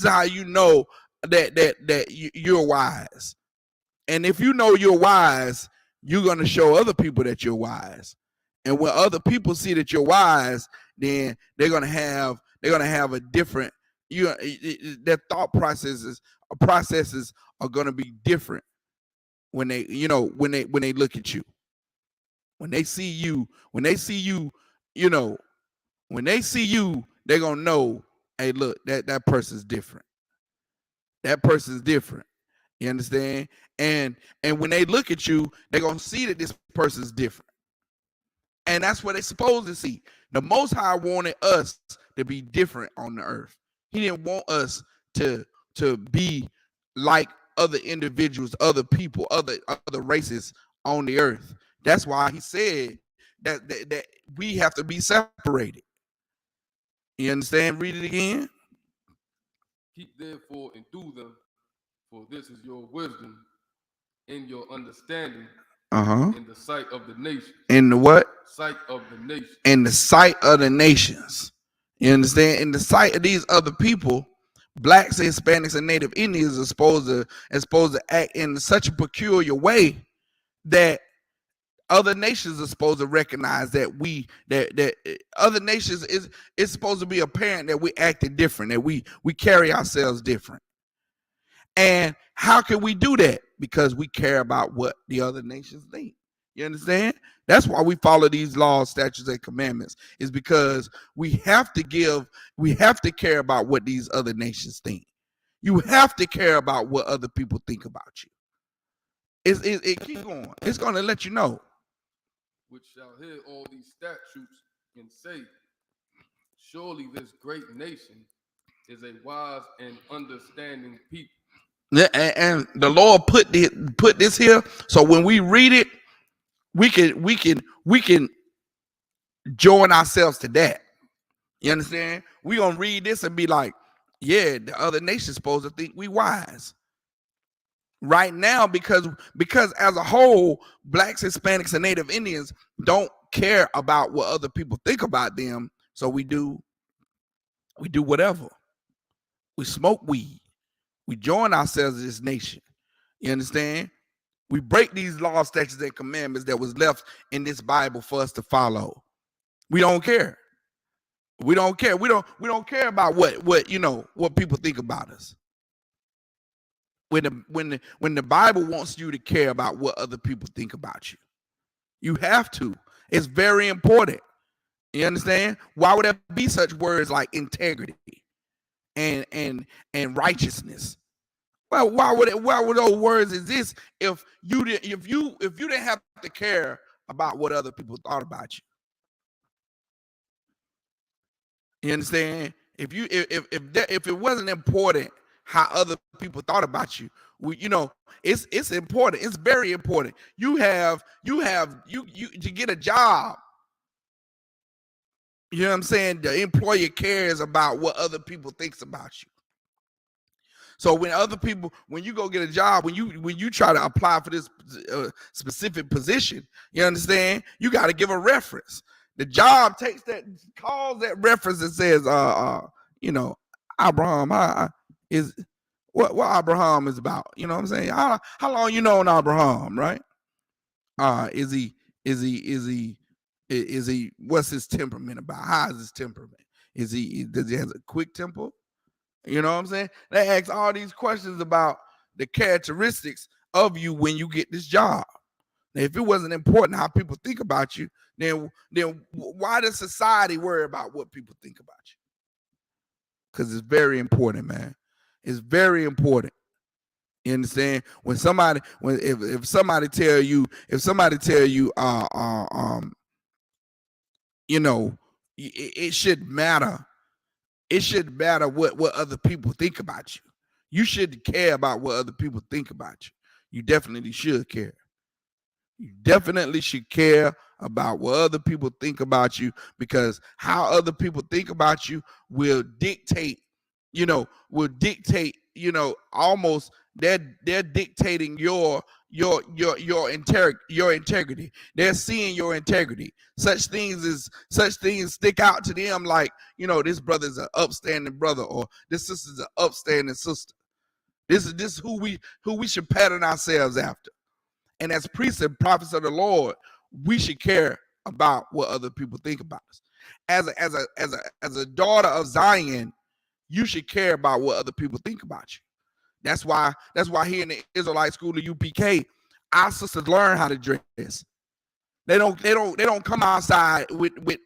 [SPEAKER 15] how you know that you're wise. And if you know you're wise, you're gonna show other people that you're wise. And when other people see that you're wise, then they're gonna have a different, their thought processes are gonna be different. When they look at you, when they see you, they're gonna know, hey, look, that person's different. That person's different. You understand? And when they look at you, they're gonna see that this person's different. And that's what they're supposed to see. The Most High wanted us to be different on the earth. He didn't want us to be like other individuals, other people, other races on the earth. That's why he said that we have to be separated. You understand? Read it again.
[SPEAKER 14] Keep therefore and do them, for this is your wisdom in your understanding in the sight of the nations.
[SPEAKER 15] In the what?
[SPEAKER 14] Sight of the nations.
[SPEAKER 15] In the sight of the nations. You understand? In the sight of these other people, Blacks, Hispanics, and Native Indians are supposed to act in such a peculiar way that other nations are supposed to recognize that other nations is supposed to be apparent that we acted different, that we carry ourselves different. And how can we do that? Because we care about what the other nations think. You understand? That's why we follow these laws, statutes, and commandments, is because we have to care about what these other nations think. You have to care about what other people think about you. It keep going. It's going to let you know.
[SPEAKER 14] Which shall hear all these statutes and say, surely this great nation is a wise and understanding people.
[SPEAKER 15] Yeah, and the Lord put this here, so when we read it, we can join ourselves to that. You understand? We're gonna read this and be like, yeah, the other nation's supposed to think we wise. Right now, because as a whole, Blacks, Hispanics, and Native Indians don't care about what other people think about them. So we do whatever. We smoke weed. We join ourselves as this nation. You understand? We break these laws, statutes, and commandments that was left in this Bible for us to follow. We don't care. We don't care. We don't care about what people think about us. when the Bible wants you to care about what other people think about you, you have to. It's very important. You understand? Why would there be such words like integrity and righteousness? Well, why would those words exist if you didn't have to care about what other people thought about you? You understand? If it wasn't important how other people thought about you, it's important. It's very important. You to get a job. You know what I'm saying? The employer cares about what other people thinks about you. So when you go get a job, when you try to apply for this specific position, you understand? You got to give a reference. The job calls that reference and says, Abraham, is what Abraham is about. You know what I'm saying? How long you known Abraham, right? Is he what's his temperament about? How is his temperament? Does he have a quick temper? You know what I'm saying? They ask all these questions about the characteristics of you when you get this job. Now, if it wasn't important how people think about you, then why does society worry about what people think about you? Because it's very important, man. It's very important. You understand? If somebody tell you, it should matter. It shouldn't matter what other people think about you. You shouldn't care about what other people think about you. You definitely should care. You definitely should care about what other people think about you, because how other people think about you will dictate, almost they're dictating your integrity. They're seeing your integrity. Such things stick out to them, like, this brother's an upstanding brother, or this sister's an upstanding sister. This is who we should pattern ourselves after. And as priests and prophets of the Lord, we should care about what other people think about us. As a daughter of Zion, you should care about what other people think about you. That's why here in the Israelite school of UPK, our sisters learn how to dress. They don't come outside with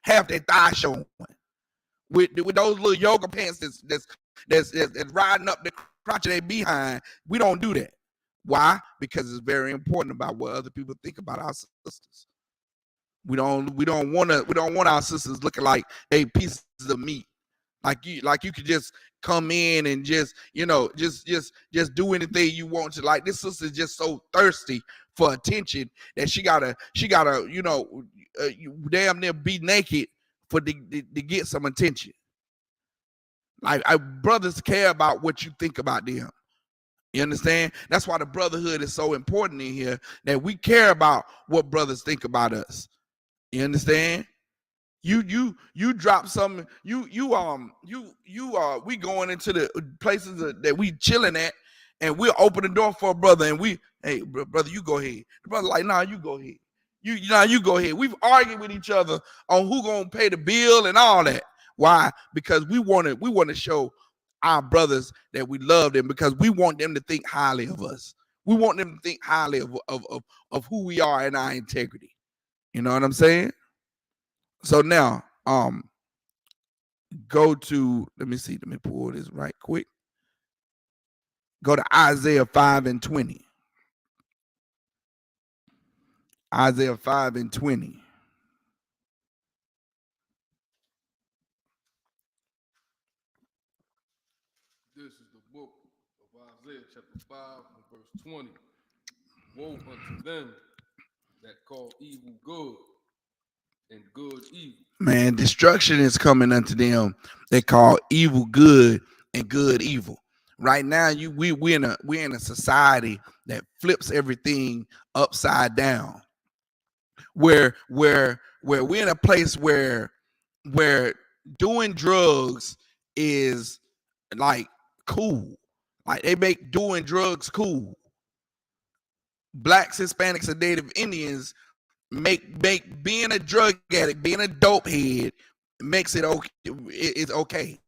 [SPEAKER 15] half their thigh showing, with those little yoga pants that's riding up the crotch of their behind. We don't do that. Why? Because it's very important about what other people think about our sisters. We don't want our sisters looking like they pieces of meat. Like you could just come in and just do anything you want to. Like, this sister's just so thirsty for attention that she gotta damn near be naked to get some attention. Like, brothers care about what you think about them. You understand? That's why the brotherhood is so important in here, that we care about what brothers think about us. You understand? You drop something. We going into the places that we chilling at, and we'll open the door for a brother, and hey, brother, you go ahead. The brother like, nah, you go ahead. You go ahead. We've argued with each other on who gonna pay the bill and all that. Why? Because we want to show our brothers that we love them, because we want them to think highly of us. We want them to think highly of who we are and our integrity. You know what I'm saying? So now, go to, let me pull this right quick. Go to Isaiah 5:20. Isaiah 5:20.
[SPEAKER 14] This is the book of Isaiah chapter 5 and verse 20. Woe unto them that call evil good and good evil.
[SPEAKER 15] Man, destruction is coming unto them they call evil good and good evil. Right now, we're in a society that flips everything upside down. Where we're in a place where doing drugs is like cool. Like, they make doing drugs cool. Blacks, Hispanics, and Native Indians make being a drug addict, being a dope head, makes it okay. It's okay.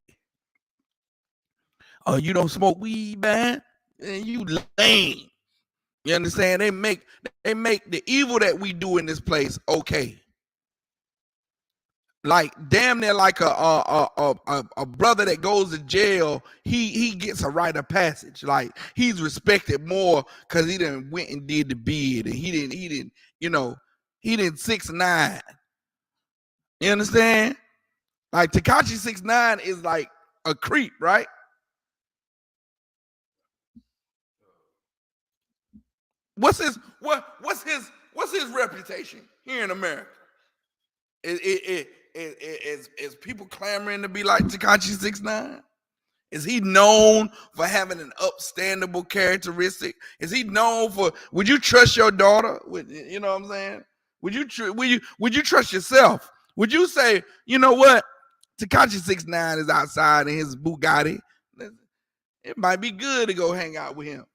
[SPEAKER 15] Oh, you don't smoke weed, man? And you lame. You understand? They make the evil that we do in this place okay. Like damn near like a brother that goes to jail, he gets a rite of passage. Like he's respected more because he done went and did the bid, and he didn't he didn't 6ix9ine. You understand? Like Tekashi 6ix9ine is like a creep, right? What's his reputation here in America? Is people clamoring to be like Tekashi 6ix9ine? Is he known for having an upstandable characteristic? Is he known for? Would you trust your daughter? You know what I'm saying? Would you trust yourself? Would you say, you know what, Tekashi 6ix9ine is outside in his Bugatti? It might be good to go hang out with him.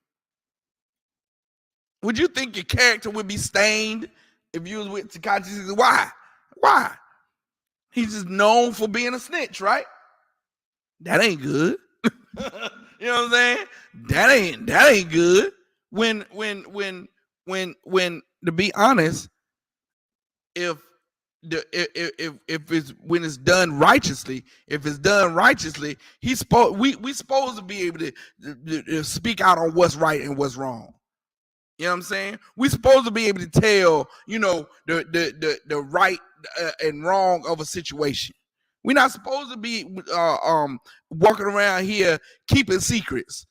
[SPEAKER 15] Would you think your character would be stained if you was with Tekashi 6ix9ine? Why? He's just known for being a snitch, right? That ain't good. You know what I'm saying? That ain't good. When to be honest, if it's done righteously, we supposed to be able to speak out on what's right and what's wrong. You know what I'm saying? We're supposed to be able to tell, the right and wrong of a situation. We're not supposed to be walking around here keeping secrets.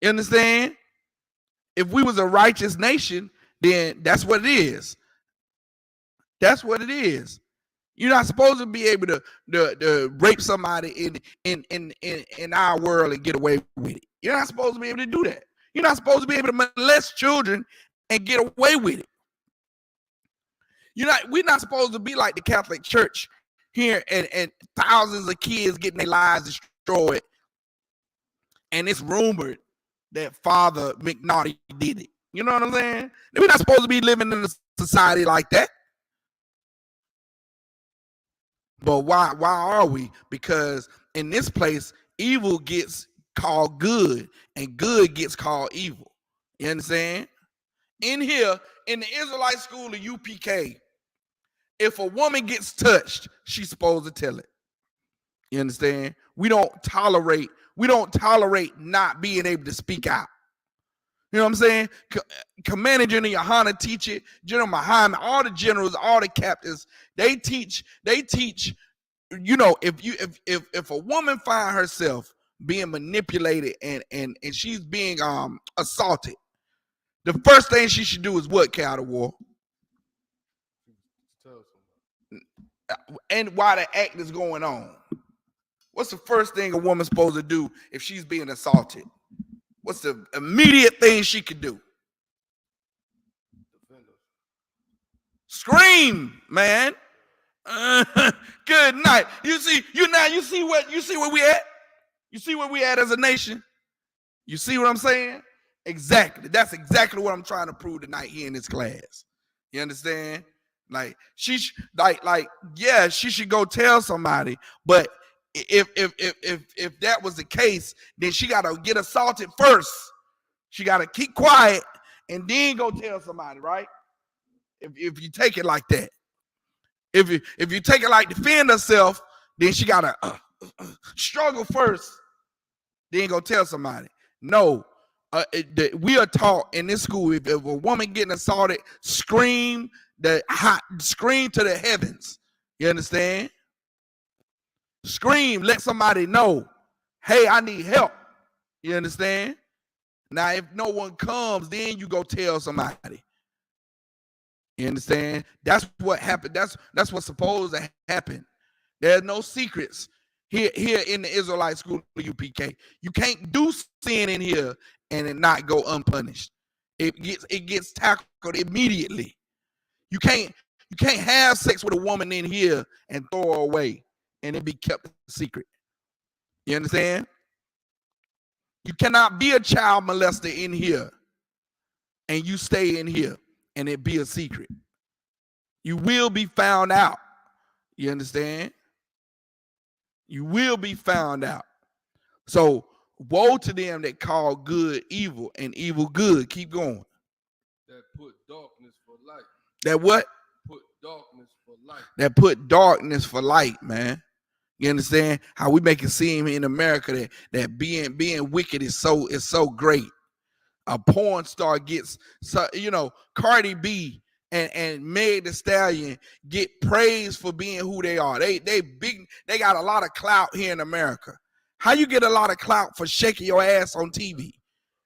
[SPEAKER 15] You understand? If we was a righteous nation, then that's what it is. That's what it is. You're not supposed to be able to rape somebody in our world and get away with it. You're not supposed to be able to do that. You're not supposed to be able to molest children and get away with it. We're not supposed to be like the Catholic Church here and thousands of kids getting their lives destroyed. And it's rumored that Father McNaughty did it. You know what I'm saying? We're not supposed to be living in a society like that. But why are we? Because in this place, evil gets called good and good gets called evil. You understand? In here, in the Israelite school of UPK, if a woman gets touched, she's supposed to tell it. You understand? We don't tolerate not being able to speak out. You know what I'm saying? Commander General Yohana teach it, General Muhammad, all the generals, all the captains, they teach, if a woman find herself being manipulated and she's being assaulted, the first thing she should do is what, Cal the War? And while the act is going on, what's the first thing a woman's supposed to do if she's being assaulted? What's the immediate thing she could do? Scream, man. Good night. You see where we at? You see where we at as a nation? You see what I'm saying? Exactly. That's exactly what I'm trying to prove tonight here in this class. You understand? Like she should go tell somebody, but if that was the case, then she gotta get assaulted first. She gotta keep quiet and then go tell somebody, right? If you take it like that, if you take it like defend herself, then she gotta struggle first, then go tell somebody. No, we are taught in this school, if a woman getting assaulted, scream to the heavens. You understand? Scream, let somebody know, hey, I need help. You understand? Now, if no one comes, then you go tell somebody. You understand? That's what happened. That's what's supposed to happen. There's no secrets here in the Israelite school of UPK. You can't do sin in here and it not go unpunished. It gets tackled immediately. You can't have sex with a woman in here and throw her away and it be kept secret. You understand? You cannot be a child molester in here and you stay in here and it be a secret. You will be found out. You understand? You will be found out. So Woe to them that call good evil and evil good. Keep going.
[SPEAKER 14] That put darkness for light.
[SPEAKER 15] That what?
[SPEAKER 14] Put darkness for light.
[SPEAKER 15] That put darkness for light, man. You understand how we make it seem in America that being wicked is so great. A porn star gets, so Cardi B and Meg Thee Stallion get praised for being who they are. They got a lot of clout here in America. How you get a lot of clout for shaking your ass on TV?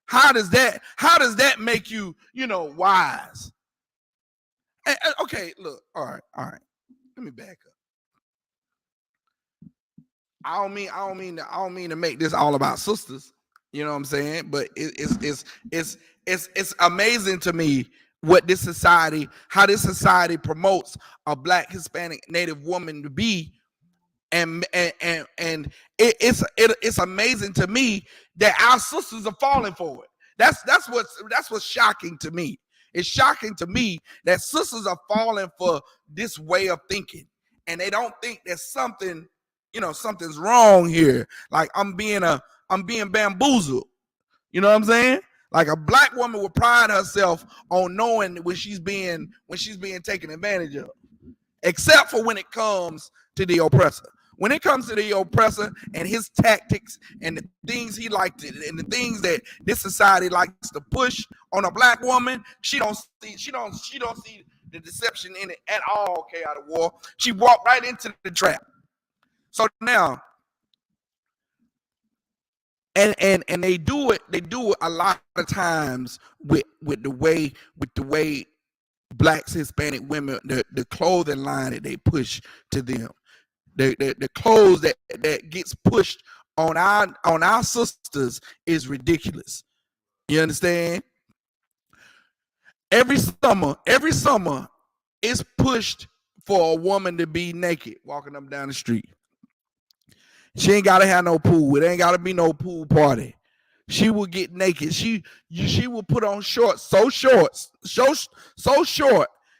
[SPEAKER 15] How does that make you, wise? Okay, look, all right. Let me back up. I don't mean to make this all about sisters. You know what I'm saying? But it's amazing to me how this society promotes a Black, Hispanic, Native woman to be, and it's amazing to me that our sisters are falling for it. That's what's shocking to me. It's shocking to me that sisters are falling for this way of thinking, and they don't think there's something, something's wrong here. Like I'm being bamboozled. You know what I'm saying? Like a Black woman would pride herself on knowing when she's being taken advantage of, except for when it comes to the oppressor. When it comes to the oppressor and his tactics and the things he liked and the things that this society likes to push on a Black woman, she don't see the deception in it at all. Chaotic War. She walked right into the trap. So now, and they do it a lot of times with the way Blacks, Hispanic women, the clothing line that they push to them. The clothes that gets pushed on our sisters is ridiculous. You understand? Every summer it's pushed for a woman to be naked walking up down the street. She ain't gotta have no pool. It ain't gotta be no pool party. She will get naked. She will put on shorts so short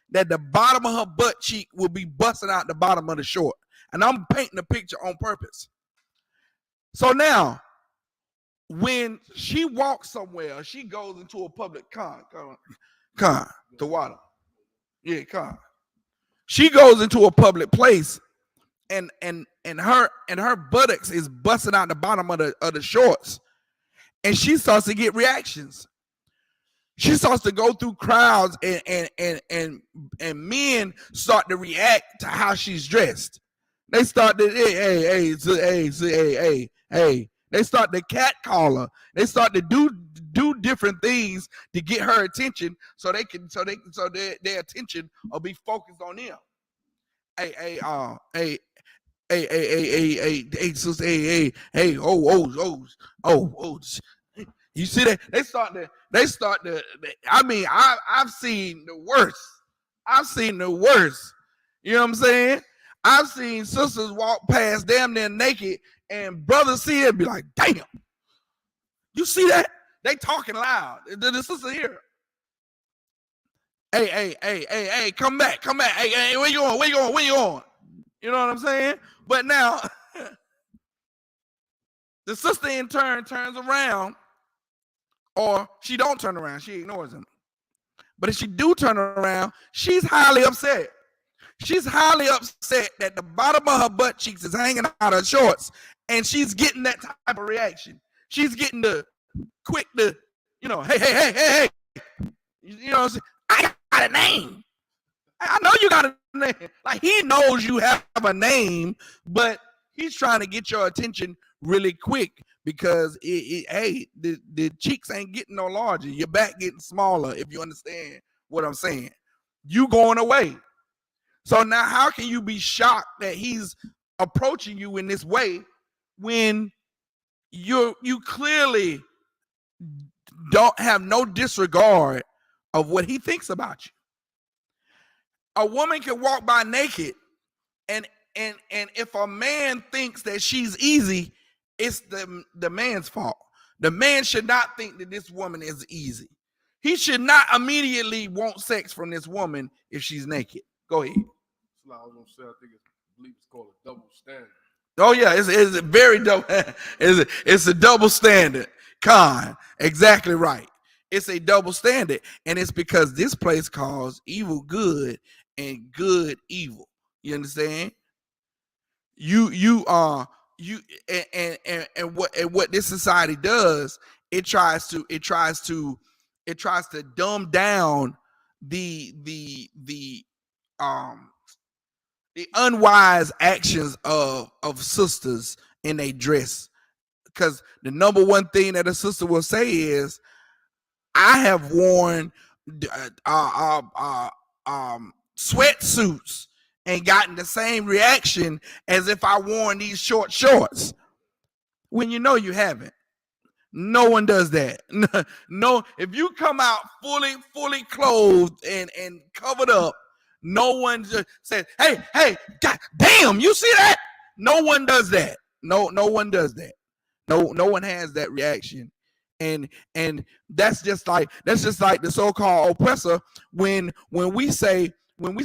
[SPEAKER 15] that the bottom of her butt cheek will be busting out the bottom of the short. And I'm painting a picture on purpose. So now, when she walks somewhere, she goes into a public the water. Yeah, she goes into a public place, and her buttocks is busting out the bottom of the shorts, and she starts to get reactions. She starts to go through crowds, and men start to react to how she's dressed. They start to hey. They start to catcall her. They start to do different things to get her attention, so their attention will be focused on them. Hey, sister, you see that? They start to. I mean, I've seen the worst. You know what I'm saying? I've seen sisters walk past damn near naked, and brothers see it and be like, damn. You see that? They talking loud. The sister here. Hey, come back. Hey, where you going? You know what I'm saying? But now, the sister in turn turns around, or she don't turn around. She ignores him. But if she do turn around, she's highly upset. She's highly upset that the bottom of her butt cheeks is hanging out of her shorts, and she's getting that type of reaction. She's getting hey. You know what I'm saying? I got a name. I know you got a name. Like, he knows you have a name, but he's trying to get your attention really quick because the cheeks ain't getting no larger. Your back getting smaller, if you understand what I'm saying. You going away. So now how can you be shocked that he's approaching you in this way when you clearly don't have no disregard of what he thinks about you? A woman can walk by naked, and if a man thinks that she's easy, it's the man's fault. The man should not think that this woman is easy. He should not immediately want sex from this woman if she's naked. Go ahead.
[SPEAKER 14] I was gonna say, I believe it's called a double standard.
[SPEAKER 15] Oh yeah, it's a very double. It's a double standard. Exactly right. It's a double standard, and it's because this place calls evil good and good evil. You understand? You and what this society does, it tries to dumb down the um the unwise actions of sisters in a dress. Because the number one thing that a sister will say is, I have worn sweatsuits and gotten the same reaction as if I worn these short shorts. When you know you haven't. No one does that. No, if you come out fully clothed and covered up, no one just says, hey, God damn, you see that? No one does that. No one does that. No one has that reaction. And that's just like the so-called oppressor when we say Black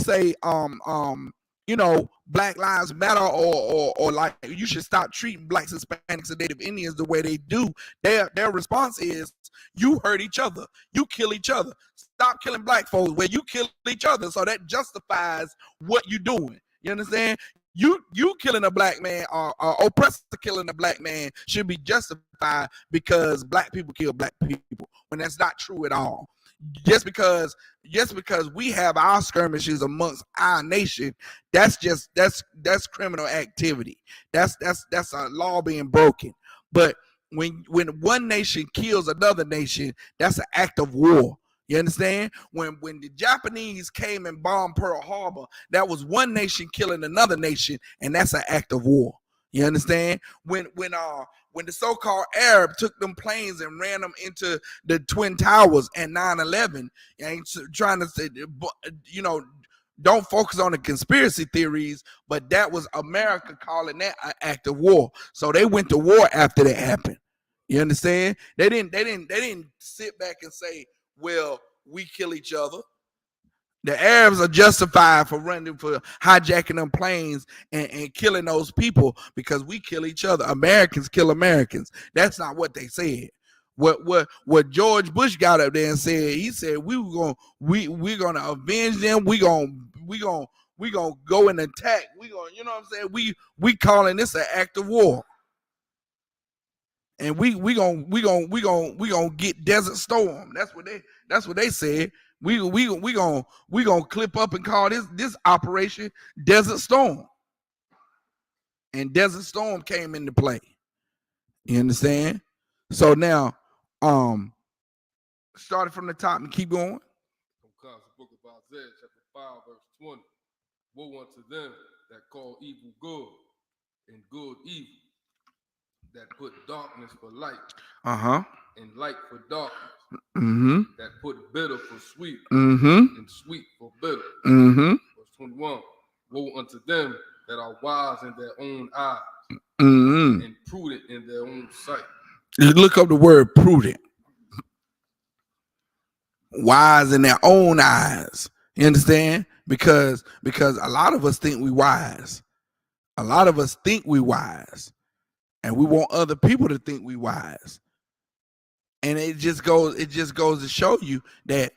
[SPEAKER 15] Lives Matter, or like you should stop treating blacks, Hispanics, and Native Indians the way they do. Their response is, you hurt each other, you kill each other. Stop killing black folks where you kill each other. So that justifies what you're doing. You understand? You killing a black man, or oppressor killing a black man, should be justified because black people kill black people, when that's not true at all. Just because we have our skirmishes amongst our nation, that's criminal activity. That's a law being broken. But when one nation kills another nation, that's an act of war. You understand? When the Japanese came and bombed Pearl Harbor, that was one nation killing another nation, and that's an act of war. You understand? When the so-called Arab took them planes and ran them into the Twin Towers and 9/11, ain't trying to say, don't focus on the conspiracy theories, but that was America calling that an act of war. So they went to war after that happened. You understand? They didn't sit back and say, well, we kill each other. The Arabs are justified for hijacking them planes and killing those people because we kill each other. Americans kill Americans. That's not what they said. What George Bush got up there and said, he said we're gonna avenge them. We gonna go and attack. We gonna, you know what I'm saying? We calling this an act of war. And we gonna get Desert Storm. That's what they said. We gonna clip up and call this operation Desert Storm. And Desert Storm came into play. You understand? So now, starting from the top and keep going.
[SPEAKER 14] From the book of Isaiah, chapter 5, verse 20. Woe unto them that call evil good and good evil, that put darkness for light, and light for darkness, that put bitter for sweet, and sweet for bitter. Verse 21. Woe unto them that are wise in their own eyes, and prudent in their own sight.
[SPEAKER 15] You look up the word prudent. Wise in their own eyes. You understand? Because a lot of us think we wise. A lot of us think we wise. And we want other people to think we wise. And it just goes to show you that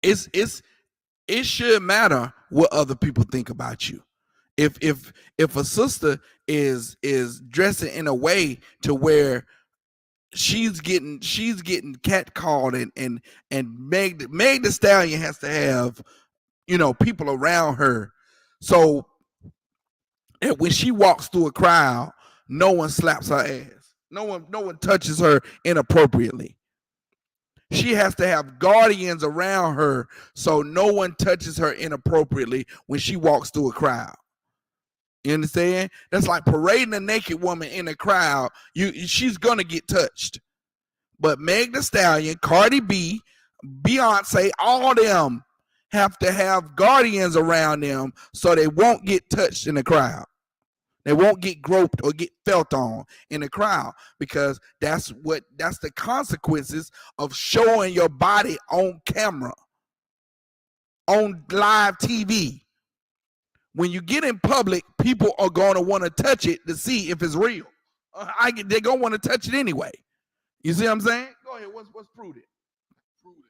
[SPEAKER 15] it should matter what other people think about you. If a sister is dressing in a way to where she's getting catcalled and Meg the Stallion has to have people around her, so that when she walks through a crowd, no one slaps her ass. No one touches her inappropriately. She has to have guardians around her so no one touches her inappropriately when she walks through a crowd. You understand? That's like parading a naked woman in a crowd. She's gonna get touched. But Meg the Stallion, Cardi B, Beyonce, all of them have to have guardians around them so they won't get touched in the crowd. They won't get groped or get felt on in the crowd, because that's the consequences of showing your body on camera, on live TV. when you get in public, people are going to want to touch it to see if it's real. They're going to want to touch it anyway. You see what I'm saying? Go ahead. What's prudent?
[SPEAKER 14] Prudent.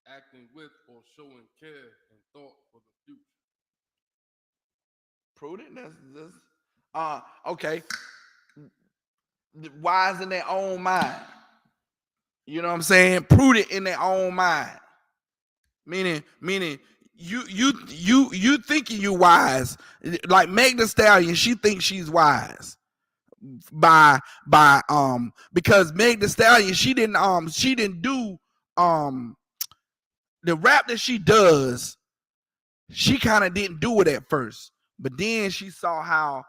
[SPEAKER 14] Acting with or showing care and thought for the future.
[SPEAKER 15] Prudent? Okay. Wise in their own mind. You know what I'm saying? Prudent in their own mind. Meaning you thinking you wise. Like Meg Thee Stallion, she thinks she's wise. Because Meg Thee Stallion, she didn't do the rap that she does. She kind of didn't do it at first, but then she saw how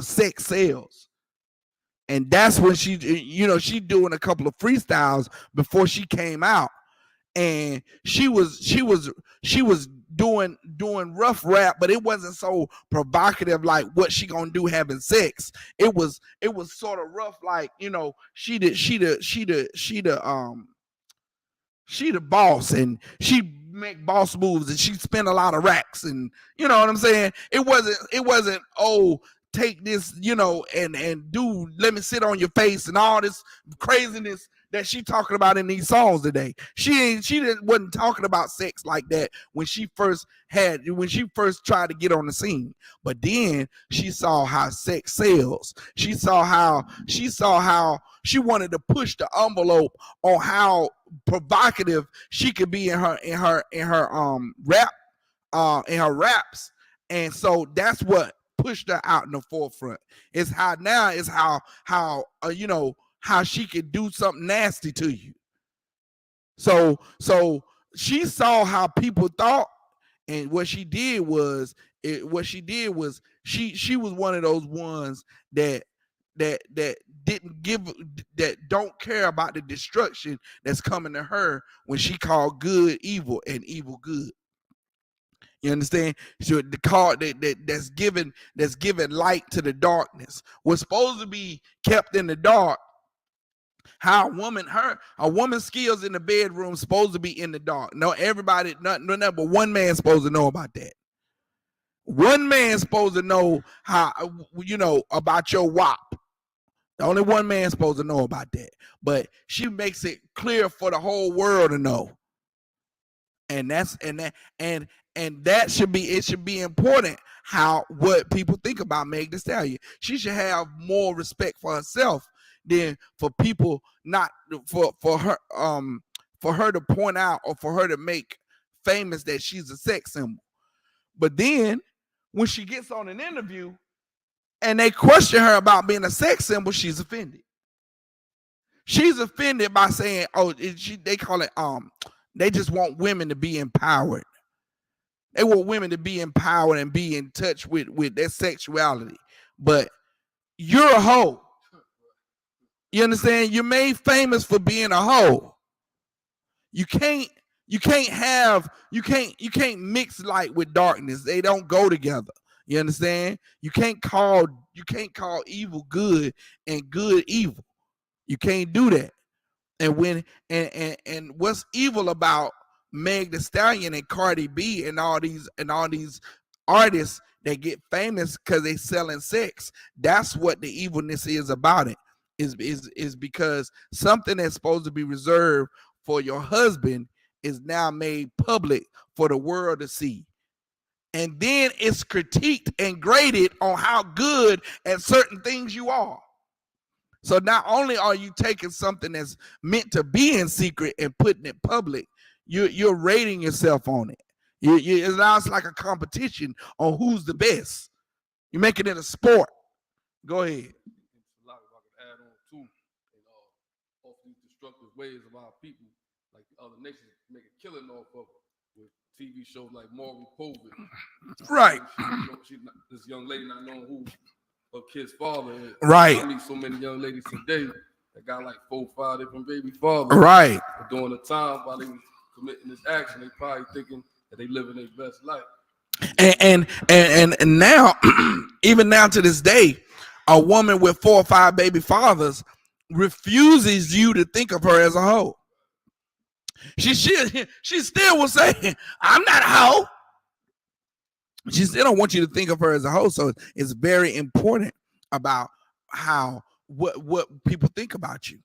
[SPEAKER 15] sex sells, and that's when she doing a couple of freestyles before she came out, and she was doing rough rap, but it wasn't so provocative like what she gonna do having sex. It was sort of rough, like, she the boss, and she make boss moves, and she spend a lot of racks, and you know what I'm saying? It wasn't oh, take this, and do, let me sit on your face and all this craziness that she talking about in these songs today. She wasn't talking about sex like that when she first tried to get on the scene. But then she saw how sex sells. She saw how she wanted to push the envelope on how provocative she could be in her raps. And so that's what pushed her out in the forefront. It's how she could do something nasty to you. So she saw how people thought, and what she did was she was one of those ones that don't care about the destruction that's coming to her when she called good evil and evil good. You understand? So the card that's given light to the darkness was supposed to be kept in the dark. How a woman's skills in the bedroom supposed to be in the dark. No, everybody, not but one man's supposed to know about that. One man's supposed to know how, about your WAP. The only one man's supposed to know about that. But she makes it clear for the whole world to know. And that should be important, what people think about Meg Thee Stallion. She should have more respect for herself than for people, not for her to point out or for her to make famous that she's a sex symbol. But then when she gets on an interview and they question her about being a sex symbol, she's offended. She's offended by saying, they call it they just want women to be empowered. They want women to be empowered and be in touch with their sexuality. But you're a hoe. You understand? You're made famous for being a hoe. You can't mix light with darkness. They don't go together. You understand? You can't call evil good and good evil. You can't do that. And what's evil about Meg Thee Stallion and Cardi B and all these artists that get famous because they selling sex? That's what the evilness is about it. Is because something that's supposed to be reserved for your husband is now made public for the world to see. And then it's critiqued and graded on how good at certain things you are. So not only are you taking something that's meant to be in secret and putting it public, you're rating yourself on it. It's now like a competition on who's the best. You make it in a sport. Go ahead.
[SPEAKER 14] A lot I could add on too, and off these destructive ways of our people, like other nations make a killing off of with TV shows like Morgan Povich.
[SPEAKER 15] Right.
[SPEAKER 14] This young lady not knowing who her kid's father is.
[SPEAKER 15] Right.
[SPEAKER 14] I meet so many young ladies today that got like 4 or 5 different baby fathers.
[SPEAKER 15] Right.
[SPEAKER 14] But during the time while they was committing this action, they probably thinking that they living their best life.
[SPEAKER 15] And now, even now to this day, a woman with 4 or 5 baby fathers refuses you to think of her as a hoe. She still will say, I'm not a hoe. She still don't want you to think of her as a hoe. So it's very important about what people think about you.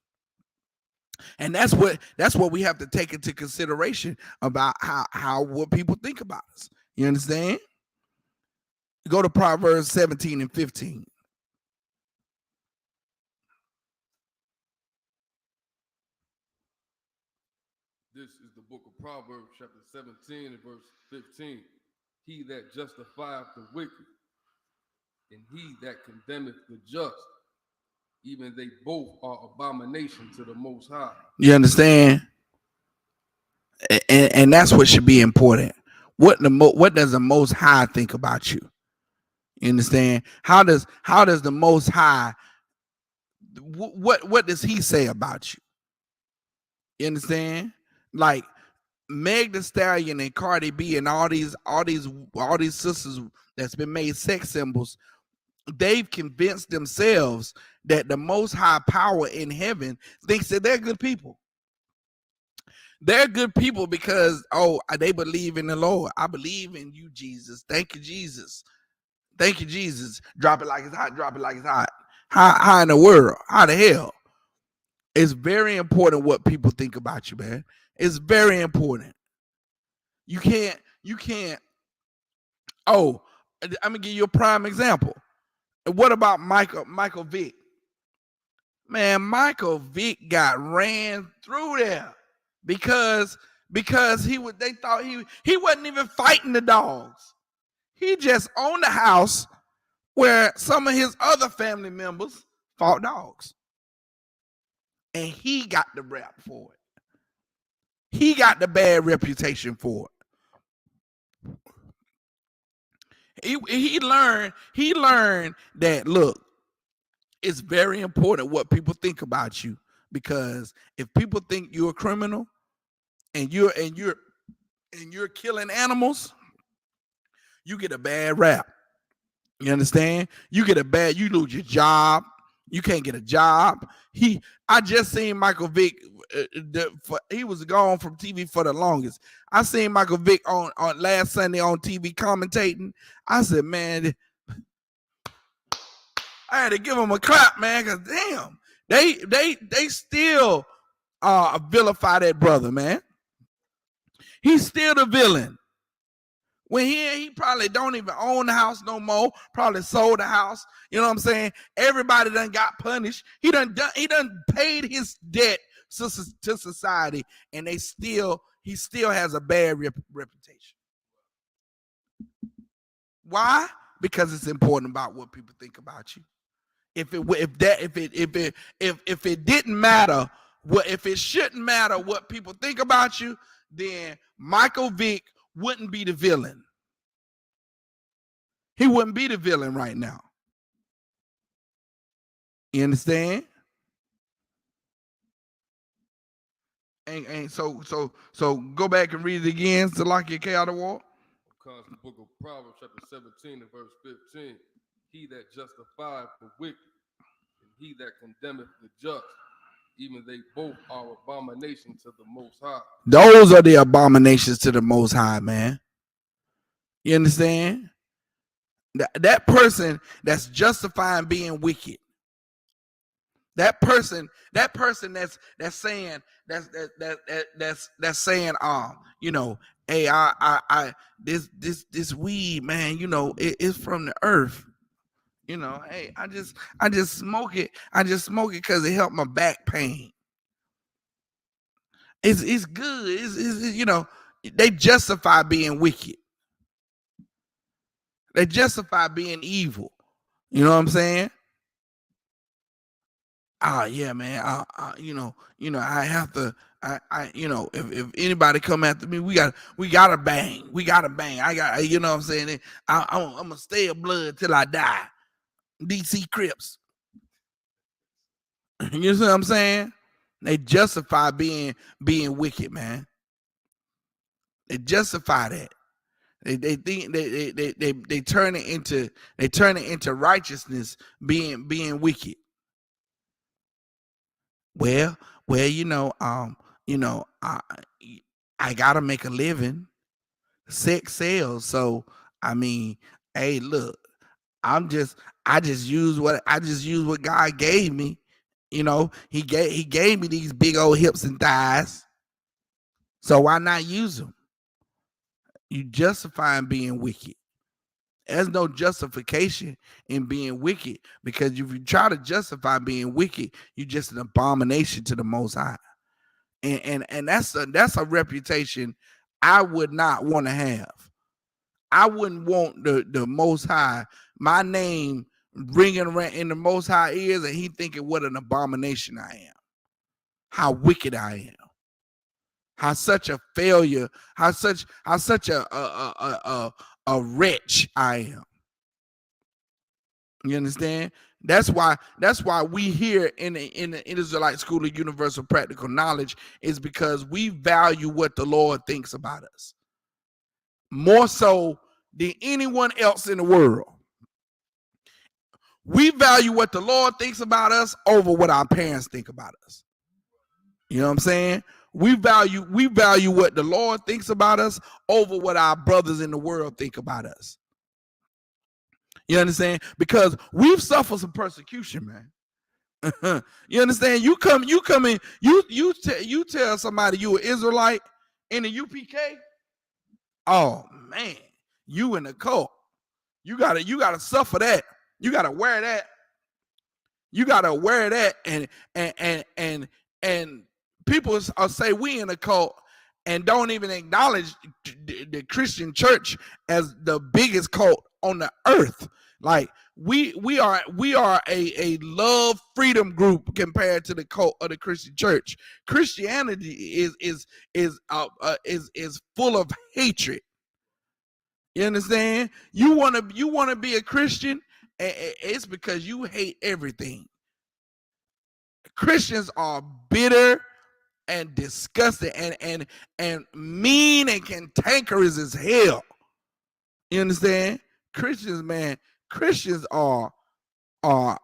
[SPEAKER 15] And that's what we have to take into consideration about how what people think about us. You understand? Go to Proverbs 17 and 15.
[SPEAKER 14] This is the book of Proverbs, chapter 17 and verse 15. He that justifieth the wicked, and he that condemneth the just, even they both are abomination to the Most High.
[SPEAKER 15] You understand? And that's what should be important. What does the Most High think about you? You understand? How does the Most High, what does he say about you? You understand? Like Meg Thee Stallion and Cardi B and all these sisters that's been made sex symbols, they've convinced themselves that the Most High power in heaven thinks that they're good people. They're good people because, they believe in the Lord. I believe in you, Jesus. Thank you, Jesus. Thank you, Jesus. Drop it like it's hot. Drop it like it's hot. How in the world? How the hell? It's very important what people think about you, man. It's very important. You can't. I'm gonna give you a prime example. What about Michael Vick? Man, Michael Vick got ran through there because they thought he wasn't even fighting the dogs. He just owned a house where some of his other family members fought dogs. And he got the rap for it. He got the bad reputation for it. He learned that, look, it's very important what people think about you, because if people think you're a criminal and you're killing animals, you get a bad rap. You understand? You lose your job. You can't get a job. I just seen Michael Vick. He was gone from TV for the longest. I seen Michael Vick on last Sunday on TV commentating. I said, man, I had to give him a clap, man, because damn, they still vilify that brother, man. He's still the villain. When he probably don't even own the house no more, probably sold the house. You know what I'm saying? Everybody done got punished. He done paid his debt to society, and he still has a bad reputation. Why? Because it's important about what people think about you. If it didn't matter, if it shouldn't matter what people think about you, then Michael Vick wouldn't be the villain. He wouldn't be the villain right now. You understand? And so go back and read it again, Salakia K out of war.
[SPEAKER 14] Because the book of Proverbs, chapter 17 and verse 15, he that justifieth the wicked, and he that condemneth the just, even they both are abomination to the Most High.
[SPEAKER 15] Those are the abominations to the Most High, man. You understand? That person that's justifying being wicked. That person that's saying hey, I this weed, man, it's from the earth. Hey, I just smoke it. I just smoke it because it helped my back pain. It's good. It's they justify being wicked. They justify being evil. You know what I'm saying? Yeah, man. I have to. If anybody come after me, we gotta bang. We gotta bang. I got. You know what I'm saying? I'm gonna stay a blood till I die. DC Crips. You know what I'm saying? They justify being wicked, man. They justify that. They think they turn it into righteousness, being wicked. Well, I gotta make a living. Sex sells, so I mean, hey, look, I just use what God gave me. You know, he gave me these big old hips and thighs. So why not use them? You justifying being wicked. There's no justification in being wicked, because if you try to justify being wicked, you're just an abomination to the Most High. And that's a reputation I would not want to have. I wouldn't want the Most High, my name ringing around in the Most High ears, and he thinking what an abomination I am, how wicked I am, how such a failure, how such a wretch I am. You understand? That's why we here in the Israelite School of Universal Practical Knowledge, is because we value what the Lord thinks about us more so than anyone else in the world. We value what the Lord thinks about us over what our parents think about us. You know what I'm saying? We value what the Lord thinks about us over what our brothers in the world think about us. You understand? Because we've suffered some persecution, man. You understand? You come in, you tell somebody you an Israelite in the UPK. Oh man, you in the cult. You gotta suffer that. You gotta wear that. You gotta wear that, and people say we in a cult and don't even acknowledge the Christian church as the biggest cult on the earth. Like we are a love freedom group compared to the cult of the Christian church. Christianity is full of hatred. You understand? You want to be a Christian, it's because you hate everything. Christians are bitter and disgusting and mean and cantankerous as hell. You understand? Christians, man, Christians are I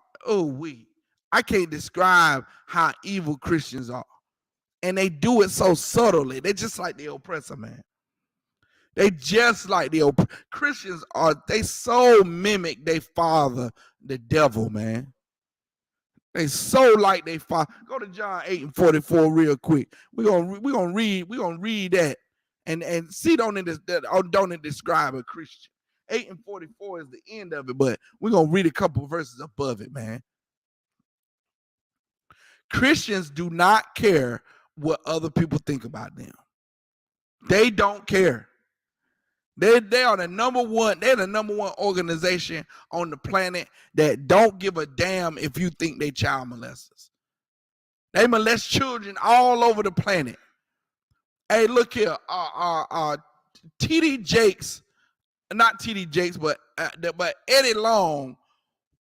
[SPEAKER 15] can't describe how evil Christians are. And they do it so subtly. They're just like the oppressor, man. They just like the Christians are. They so mimic their father, the devil, man. They so like they father. Go to John 8:44 real quick. We're gonna read that and see don't it describe a Christian. 8:44 is the end of it, but we're gonna read a couple verses above it, man. Christians do not care what other people think about them. They don't care. They are the number one. They're the number one organization on the planet that don't give a damn if you think they child molesters. They molest children all over the planet. Hey, look here, TD Jakes, not TD Jakes, but Eddie Long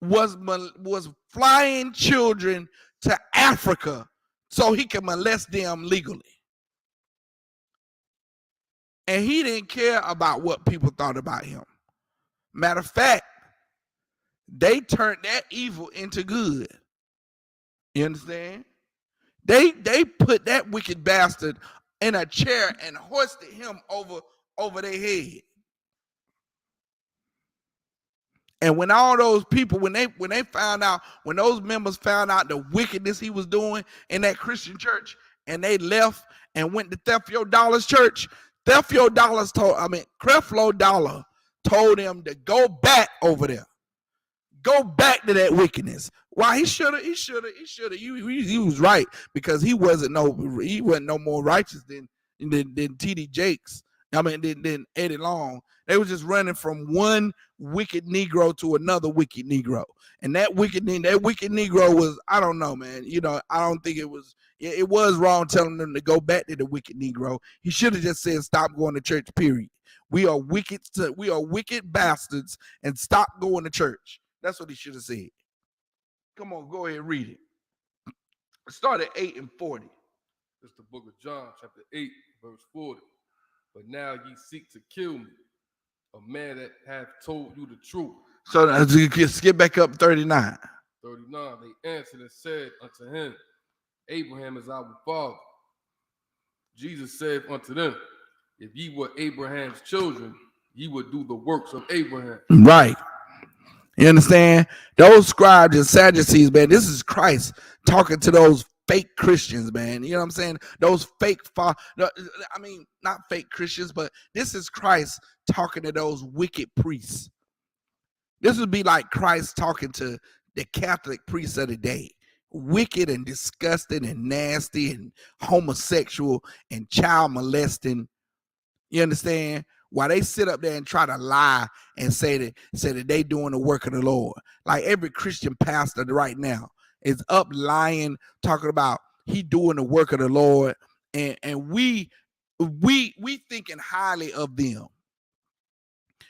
[SPEAKER 15] was flying children to Africa so he could molest them legally. And he didn't care about what people thought about him. Matter of fact, they turned that evil into good. You understand? They put that wicked bastard in a chair and hoisted him over their head. And when all those people, when those members found out the wickedness he was doing in that Christian church, and they left and went to Creflo Dollar's church, Creflo Dollar told him to go back over there. Go back to that wickedness. Why he should have. He was right, because he wasn't no more righteous than TD Jakes. Than Eddie Long. They was just running from one wicked Negro to another wicked Negro. And that wicked Negro was, I don't know, man. You know, I don't think it was wrong telling them to go back to the wicked Negro. He should have just said, stop going to church, period. We are wicked bastards, and stop going to church. That's what he should have said. Come on, go ahead, read it. Start at 8:40.
[SPEAKER 14] It's the book of John, chapter 8, verse 40. But now ye seek to kill me, a man that hath told you the truth.
[SPEAKER 15] So you can skip back up 39.
[SPEAKER 14] 39, they answered and said unto him, Abraham is our father. Jesus said unto them, if ye were Abraham's children, Ye would do the works of Abraham.
[SPEAKER 15] Right. You understand? Those scribes and Sadducees, man, this is Christ talking to those fake Christians, man. You know what I'm saying? Those fake, not fake Christians, but this is Christ talking to those wicked priests. This would be like Christ talking to the Catholic priests of the day. Wicked and disgusting and nasty and homosexual and child molesting. You understand? While they sit up there and try to lie and say that they doing the work of the Lord. Like every Christian pastor right now is up lying, talking about he doing the work of the Lord, and we thinking highly of them.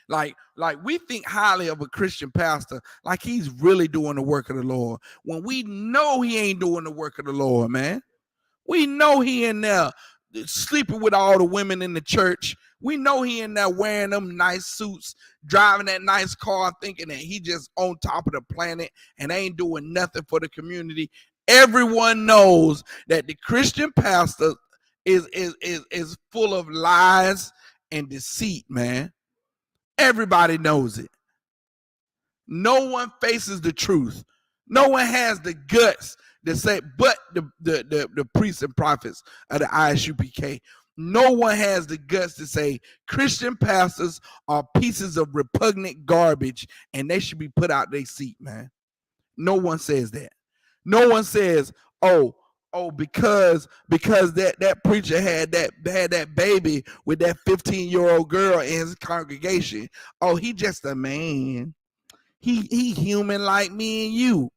[SPEAKER 15] Like we think highly of a Christian pastor, like he's really doing the work of the Lord, when we know he ain't doing the work of the Lord, man. We know he in there sleeping with all the women in the church. We know he in there wearing them nice suits, driving that nice car, thinking that he just on top of the planet and ain't doing nothing for the community. Everyone knows that the Christian pastor is full of lies and deceit, man. Everybody knows it. No one faces the truth. No one has the guts to say, but the priests and prophets of the Isupk. No one has the guts to say Christian pastors are pieces of repugnant garbage and they should be put out their seat, man. No one says that. No one says, because that preacher had that baby with that 15-year-old girl in his congregation. Oh, he just a man. He human like me and you.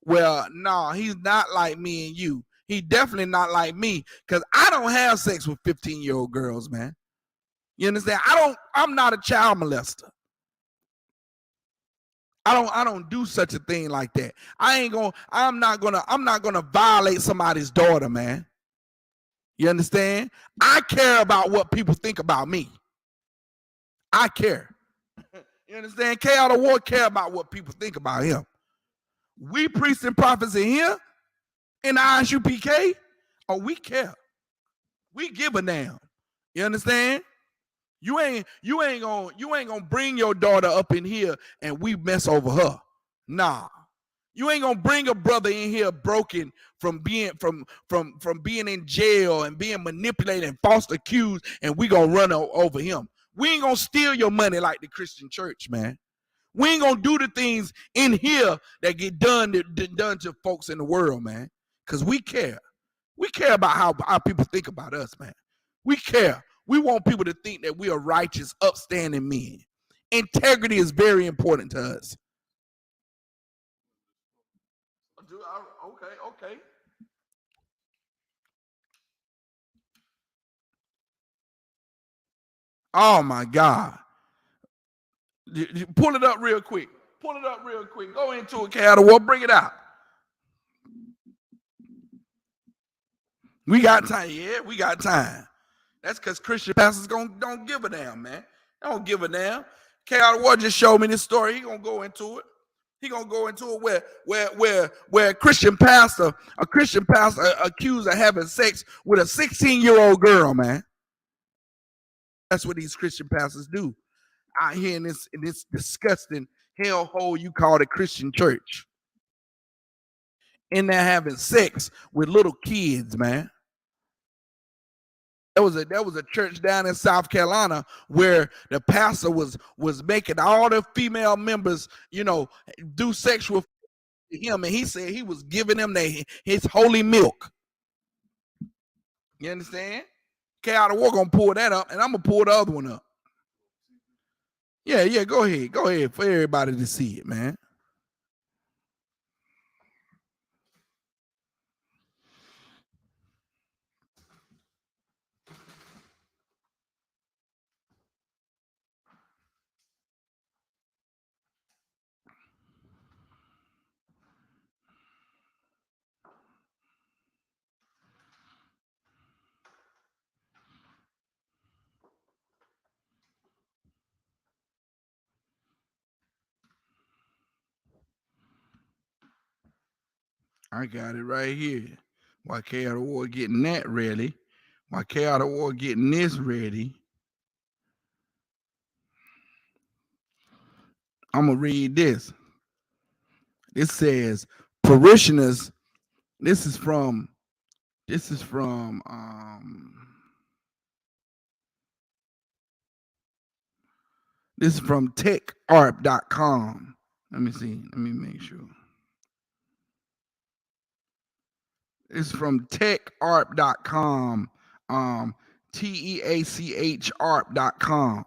[SPEAKER 15] Well, no, he's not like me and you. He definitely not like me, because I don't have sex with 15-year-old girls, man. You understand? I'm not a child molester. I don't do such a thing like that. I'm not gonna violate somebody's daughter, man. You understand? I care about what people think about me. I care. You understand? K out of war care about what people think about him. We priests and prophets in here in the Isupk, we care. We give a damn. You understand? You ain't gonna bring your daughter up in here and we mess over her. Nah. You ain't gonna bring a brother in here broken from being in jail and being manipulated and false accused, and we gonna run over him. We ain't gonna steal your money like the Christian church, man. We ain't gonna do the things in here that get done to folks in the world, man. Because we care. We care about how people think about us, man. We care. We want people to think that we are righteous, upstanding men. Integrity is very important to us. Okay. Oh my God. Pull it up real quick. Go into a cattle. Bring it out. We got time. Yeah, we got time. That's because Christian pastors don't give a damn, man. They don't give a damn. K out of war just showed me this story. He gonna go into it. Where a Christian pastor accused of having sex with a 16-year-old girl, man. That's what these Christian pastors do out here in this disgusting hellhole you call the Christian church. In there having sex with little kids, man. There was a church down in South Carolina where the pastor was making all the female members, do sexual to him, and he said he was giving them his holy milk. You understand? K out of war gonna pull that up, and I'm gonna pull the other one up. Yeah, go ahead for everybody to see it, man. I got it right here. Why K out of war getting that ready? Why K out of war getting this ready? I'm gonna read this. It says parishioners. This is from techarp.com. Let me see. Let me make sure. It's from techarp.com. TEACHARP.com.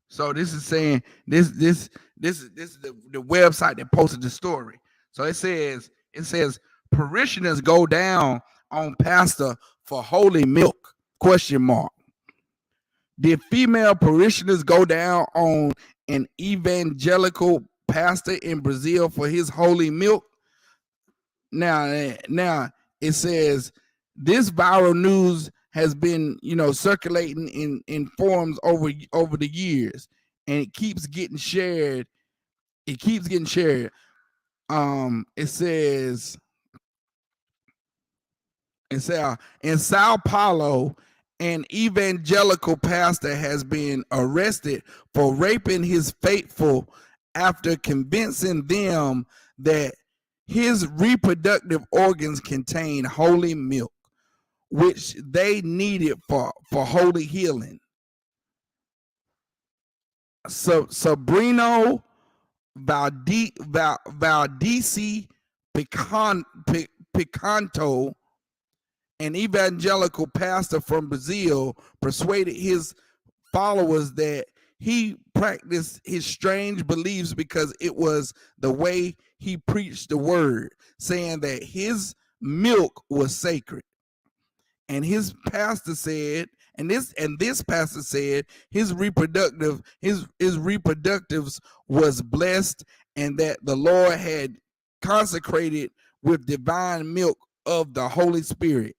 [SPEAKER 15] So this is saying this is the website that posted the story. So it says parishioners go down on pastor for holy milk? Question mark. Did female parishioners go down on an evangelical pastor in Brazil for his holy milk? Now it says this viral news has been, circulating in forums over the years, and it keeps getting shared. It says in Sao Paulo, an evangelical pastor has been arrested for raping his faithful after convincing them that his reproductive organs contain holy milk, which they needed for holy healing. So Sabrino Valdisi Picanto, an evangelical pastor from Brazil, persuaded his followers that he practiced his strange beliefs because it was the way he preached the word, saying that his milk was sacred. And his pastor said, and this pastor said his reproductives was blessed, and that the Lord had consecrated with divine milk of the Holy Spirit,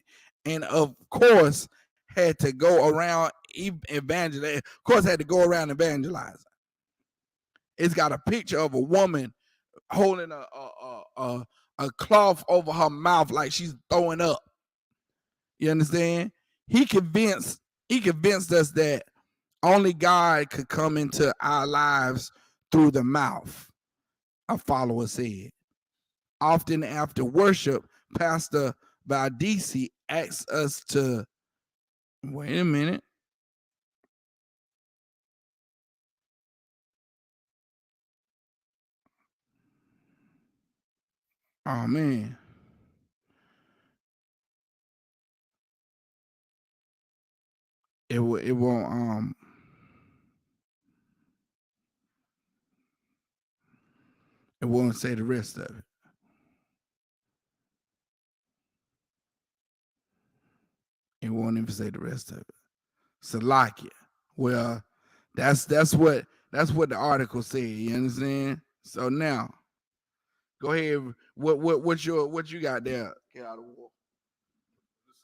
[SPEAKER 15] and of course had to go around evangelizing. Of course, had to go around evangelizing. It's got a picture of a woman holding a cloth over her mouth like she's throwing up. You understand? He convinced us that only God could come into our lives through the mouth, a follower said. Often after worship, Pastor Valdisi asks us to wait a minute. Oh man. It won't it won't say the rest of it. It won't even say the rest of it. Salakia. Well, that's what the article said. You understand? So now, go ahead. What you got there? Get out of the war.
[SPEAKER 14] This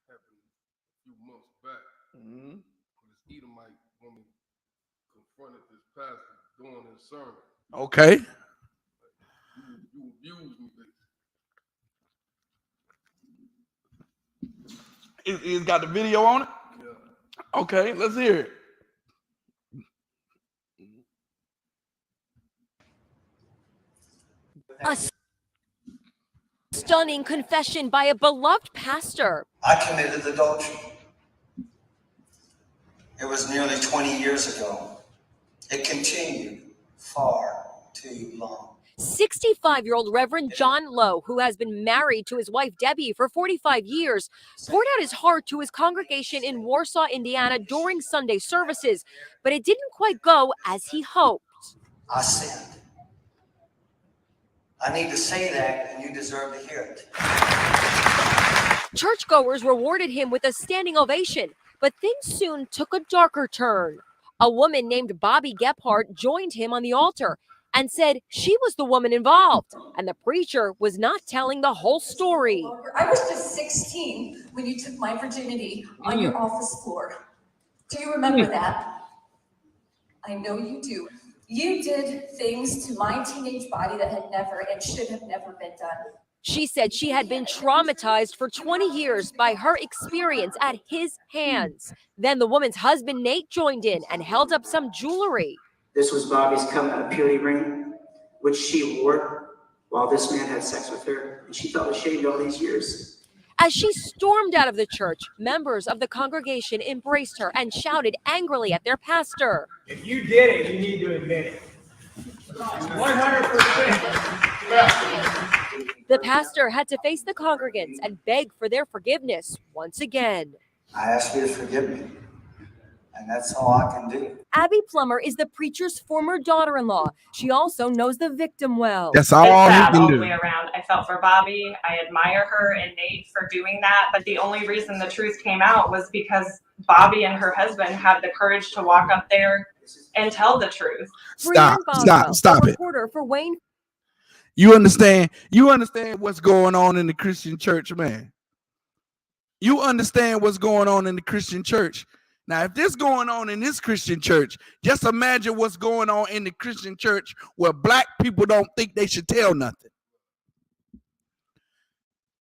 [SPEAKER 14] happened a few months back. This Edomite woman confronted this pastor during his sermon.
[SPEAKER 15] Okay.
[SPEAKER 14] You abused me, bitch.
[SPEAKER 15] It's got the video on it? Yeah. Okay, let's hear it.
[SPEAKER 16] A stunning confession by a beloved pastor.
[SPEAKER 17] I committed adultery. It was nearly 20 years ago. It continued far too long.
[SPEAKER 16] 65-year-old Reverend John Lowe, who has been married to his wife Debbie for 45 years, poured out his heart to his congregation in Warsaw, Indiana during Sunday services, but it didn't quite go as he hoped.
[SPEAKER 17] I sinned. I need to say that, and you deserve to hear it.
[SPEAKER 16] Churchgoers rewarded him with a standing ovation, but things soon took a darker turn. A woman named Bobby Gephardt joined him on the altar and said she was the woman involved, and the preacher was not telling the whole story.
[SPEAKER 18] I was just 16 when you took my virginity on your office floor. Do you remember that? I know you do. You did things to my teenage body that had never and should have never been done.
[SPEAKER 16] She said she had been traumatized for 20 years by her experience at his hands. Then the woman's husband, Nate, joined in and held up some jewelry.
[SPEAKER 19] This was Bobby's purity ring, which she wore while this man had sex with her, and she felt ashamed all these years.
[SPEAKER 16] As she stormed out of the church, members of the congregation embraced her and shouted angrily at their pastor.
[SPEAKER 20] If you did it, you need to admit it. 100%.
[SPEAKER 16] The pastor had to face the congregants and beg for their forgiveness once again.
[SPEAKER 17] I ask you to forgive me, and that's all I can do.
[SPEAKER 16] Abby Plummer is the preacher's former daughter-in-law. She also knows the victim well.
[SPEAKER 15] That's all he can
[SPEAKER 21] all
[SPEAKER 15] do.
[SPEAKER 21] the way around. I felt for Bobby. I admire her and Nate for doing that. But the only reason the truth came out was because Bobby and her husband had the courage to walk up there and tell the truth.
[SPEAKER 15] Stop it.
[SPEAKER 16] Reporter for Wayne.
[SPEAKER 15] You understand what's going on in the Christian church, man. You understand what's going on in the Christian church. Now, if this going on in this Christian church, just imagine what's going on in the Christian church where black people don't think they should tell nothing.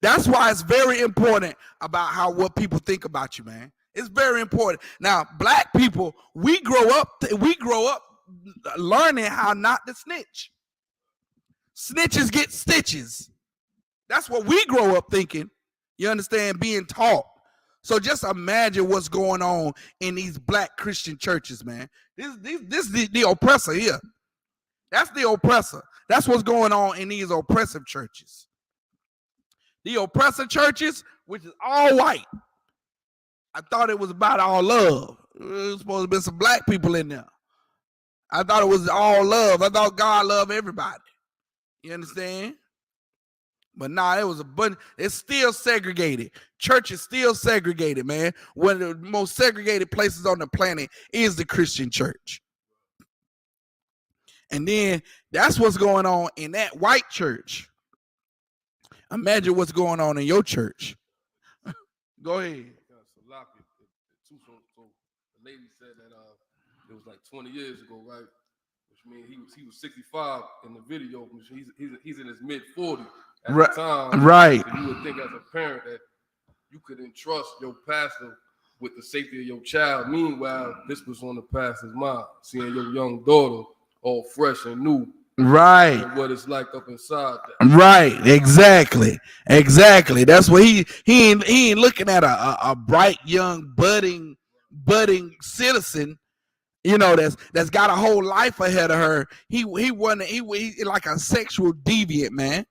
[SPEAKER 15] That's why it's very important about what people think about you, man. It's very important. Now, black people, we grow up learning how not to snitch. Snitches get stitches. That's what we grow up thinking. You understand? Being taught. So just imagine what's going on in these black Christian churches, man. This is the oppressor here. That's the oppressor. That's what's going on in these oppressive churches. The oppressor churches, which is all white. I thought it was about all love. There's supposed to be some black people in there. I thought it was all love. I thought God loved everybody. You understand? But nah, it was a bunch. It's still segregated. Church is still segregated, man. One of the most segregated places on the planet is the Christian church. And then that's what's going on in that white church. Imagine what's going on in your church. Go ahead.
[SPEAKER 14] So the lady said that it was like 20 years ago, right? Which means he was 65 in the video. He's in his mid-40s at the time.
[SPEAKER 15] Right.
[SPEAKER 14] So you would think as a parent that you could entrust your pastor with the safety of your child. Meanwhile, this was on the pastor's mind, seeing your young daughter all fresh and new.
[SPEAKER 15] Right.
[SPEAKER 14] And what it's like up inside that.
[SPEAKER 15] Right. Exactly. That's what he ain't looking at a bright young budding citizen, you know, that's got a whole life ahead of her. He like a sexual deviant, man.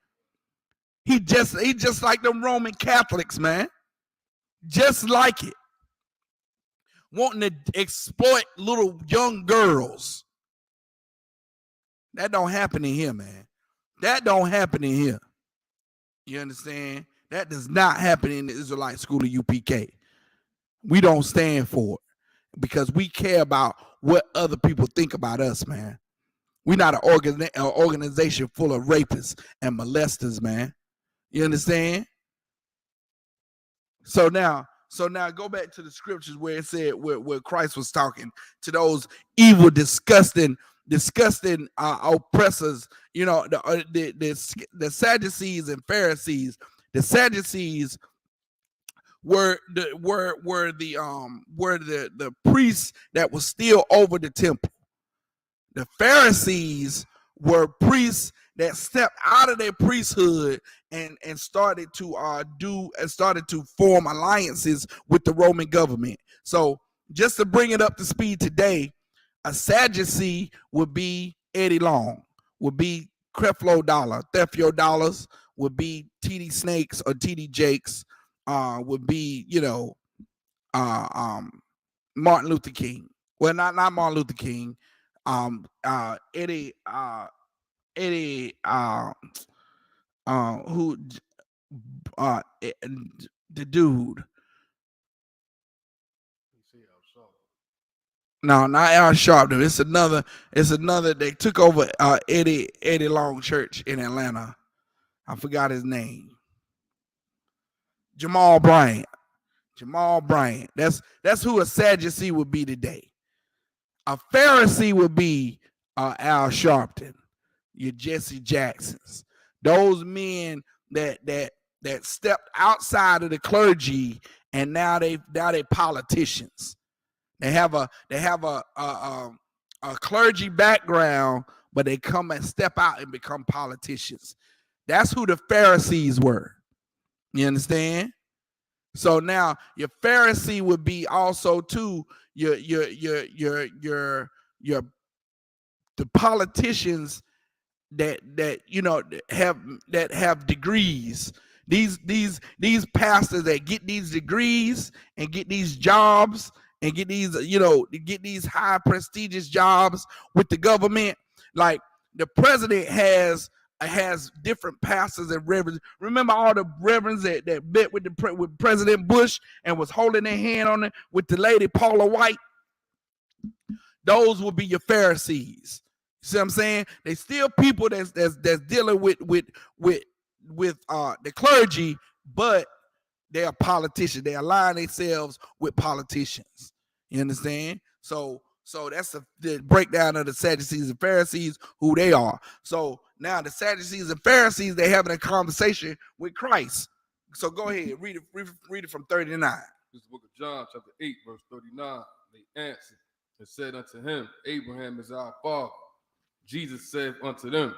[SPEAKER 15] He just like them Roman Catholics, man. Just like it. Wanting to exploit little young girls. That don't happen in here, man. That don't happen in here. You understand? That does not happen in the Israelite school of UPK. We don't stand for it because we care about what other people think about us, man. We're not an organization full of rapists and molesters, man. You understand? So now go back to the scriptures where it said where Christ was talking to those evil, disgusting oppressors. You know, the Sadducees and Pharisees. The Sadducees were the priests that was still over the temple. The Pharisees were priests that stepped out of their priesthood and started to form alliances with the Roman government. So just to bring it up to speed today, a Sadducee would be Eddie Long, would be Creflo Dollar, Thefio Dollars, would be TD Snakes or TD Jakes, would be, you know, Martin Luther King. Well, not Martin Luther King. Eddie who the dude. No, not Al Sharpton. It's another. They took over Eddie Long Church in Atlanta. I forgot his name. Jamal Bryant. That's who a Sadducee would be today. A Pharisee would be Al Sharpton, your Jesse Jacksons. Those men that stepped outside of the clergy and now they politicians. They have a a clergy background, but they come and step out and become politicians. That's who the Pharisees were. You understand? So now your Pharisee would be also too your the politicians that have degrees. These pastors that get these degrees and get these jobs and get these high prestigious jobs with the government. Like the president has different pastors and reverends. Remember all the reverends that met with President Bush and was holding their hand on it with the lady Paula White? Those will be your Pharisees. You see what I'm saying? They still people that's dealing with the clergy, but they are politicians. They align themselves with politicians. You understand? So that's the breakdown of the Sadducees and Pharisees, who they are. So now the Sadducees and Pharisees, they're having a conversation with Christ. So go ahead, read it from 39.
[SPEAKER 14] This is the book of John, chapter 8, verse 39. They answered and said unto him, Abraham is our father. Jesus said unto them,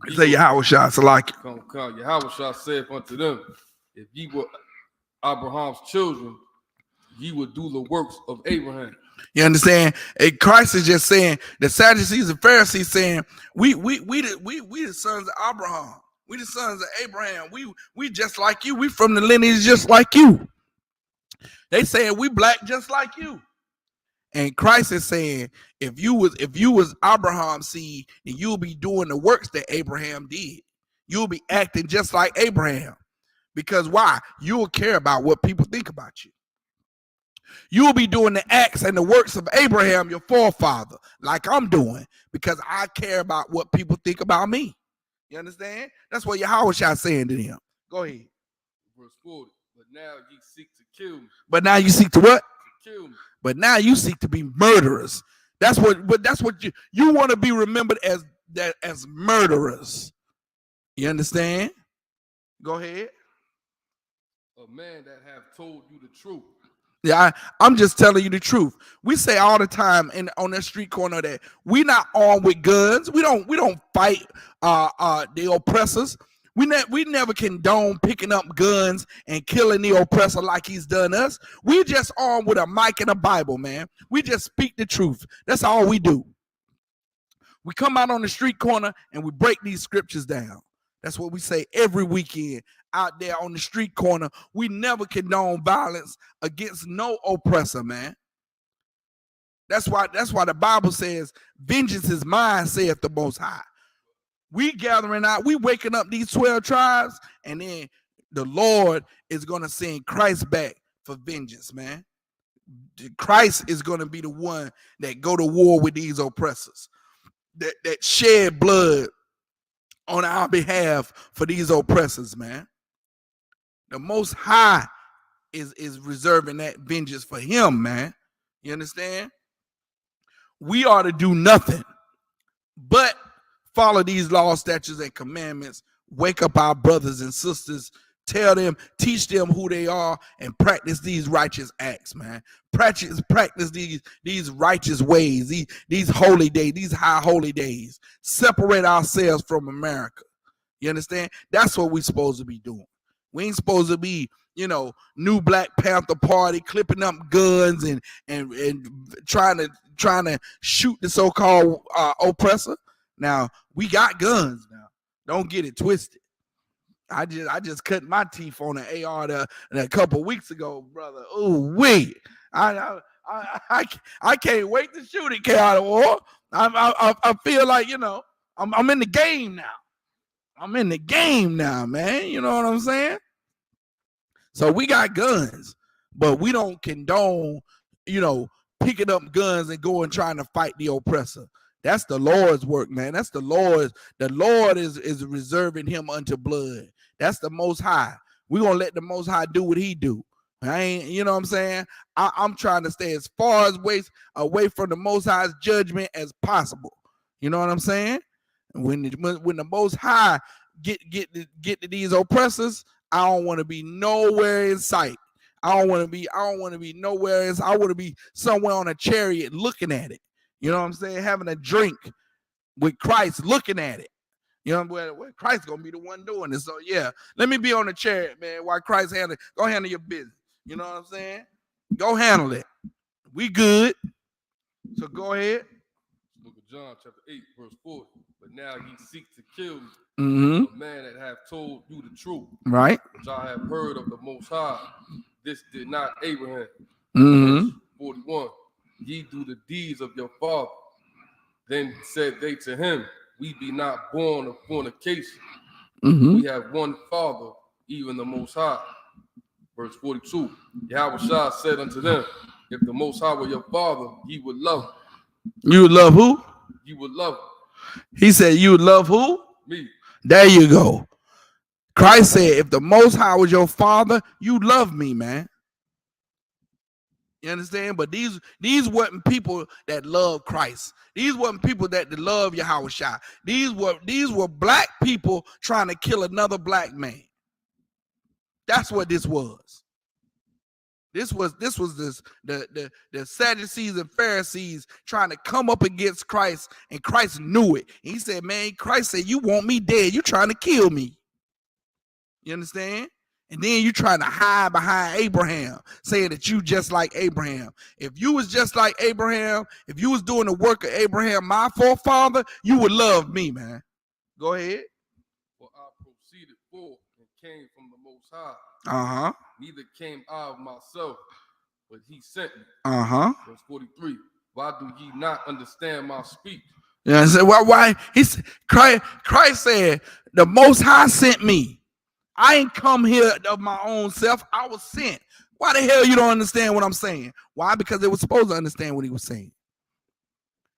[SPEAKER 15] Say Yahushua Salaki.
[SPEAKER 14] Come. Yahushua said unto them, if ye were Abraham's children, ye would do the works of Abraham.
[SPEAKER 15] You understand? And Christ is just saying, the Sadducees and Pharisees saying, we the sons of Abraham. We the sons of Abraham. We just like you. We from the lineage just like you. They saying we black just like you. And Christ is saying, if you was Abraham's seed, then you'll be doing the works that Abraham did. You'll be acting just like Abraham. Because why? You'll care about what people think about you. You'll be doing the acts and the works of Abraham, your forefather, like I'm doing, because I care about what people think about me. You understand? That's what Yahushua is saying to them. Go ahead.
[SPEAKER 14] Verse 40. But now ye seek to kill me.
[SPEAKER 15] But now you seek to what?
[SPEAKER 14] To kill me.
[SPEAKER 15] But now you seek to be murderers. That's what you want to be remembered as murderers. You understand? Go ahead.
[SPEAKER 14] A man that have told you the truth.
[SPEAKER 15] Yeah, I'm just telling you the truth. We say all the time on that street corner that we not armed with guns. We don't fight the oppressors. We never condone picking up guns and killing the oppressor like he's done us. We just armed with a mic and a Bible, man. We just speak the truth. That's all we do. We come out on the street corner and we break these scriptures down. That's what we say every weekend out there on the street corner. We never condone violence against no oppressor, man. That's why the Bible says, vengeance is mine, saith the Most High. We gathering out, we waking up these 12 tribes, and then the Lord is going to send Christ back for vengeance, man. Christ is going to be the one that go to war with these oppressors, that shed blood on our behalf for these oppressors, man. The Most High is reserving that vengeance for him, man. You understand? We are to do nothing but follow these laws, statutes, and commandments. Wake up our brothers and sisters. Tell them, teach them who they are, and practice these righteous acts, man. Practice these righteous ways, these holy days, these high holy days. Separate ourselves from America. You understand? That's what we're supposed to be doing. We ain't supposed to be, new Black Panther Party, clipping up guns and trying to shoot the so-called oppressor. Now, we got guns now. Don't get it twisted. I just cut my teeth on an AR a couple weeks ago, brother. Ooh, wait. I can't wait to shoot it, K.I. War. I feel like, I'm in the game now. I'm in the game now, man. You know what I'm saying? So we got guns, but we don't condone, picking up guns and going trying to fight the oppressor. That's the Lord's work, man. That's the Lord's. The Lord is reserving him unto blood. That's the Most High. We're going to let the Most High do what he do. I ain't, you know what I'm saying? I'm trying to stay as far as away from the Most High's judgment as possible. You know what I'm saying? When the Most High get to these oppressors, I don't want to be nowhere in sight. I don't want to be nowhere else. I want to be somewhere on a chariot looking at it. You know what I'm saying? Having a drink with Christ, looking at it. You know, where Christ gonna be the one doing it. So yeah, let me be on the chariot, man. While Christ go handle your business. You know what I'm saying? Go handle it. We good. So go ahead.
[SPEAKER 14] Book of John, chapter 8, verse 40. But now ye seek to kill me,
[SPEAKER 15] Mm-hmm.
[SPEAKER 14] a man that have told you the truth,
[SPEAKER 15] Right.
[SPEAKER 14] which I have heard of the Most High. This did not Abraham.
[SPEAKER 15] Mm-hmm.
[SPEAKER 14] Verse 41. Ye do the deeds of your father. Then said they to him, we be not born of fornication.
[SPEAKER 15] Mm-hmm.
[SPEAKER 14] We have one Father, even the Most High. Verse 42. Yahushua said unto them, if the Most High were your Father, ye would love him.
[SPEAKER 15] You would love who?
[SPEAKER 14] You would love him.
[SPEAKER 15] He said you would love who?
[SPEAKER 14] Me.
[SPEAKER 15] There you go. Christ said, if the Most High was your Father, you love me, man. You understand? But these weren't people that love Christ. These weren't people that love Yahushua. These were black people trying to kill another black man. That's what this was. This was the Sadducees and Pharisees trying to come up against Christ, and Christ knew it. He said, man, Christ said, you want me dead. You trying to kill me. You understand? And then you trying to hide behind Abraham, saying that you just like Abraham. If you was just like Abraham, if you was doing the work of Abraham, my forefather, you would love me, man. Go ahead.
[SPEAKER 14] For I proceeded forth and came from the Most High.
[SPEAKER 15] Uh-huh.
[SPEAKER 14] Neither came I of myself, but he sent me.
[SPEAKER 15] Uh-huh.
[SPEAKER 14] Verse 43. Why do ye not understand my speech?
[SPEAKER 15] Yeah, I said, why? Christ said, the Most High sent me. I ain't come here of my own self. I was sent. Why the hell you don't understand what I'm saying? Why? Because they were supposed to understand what he was saying.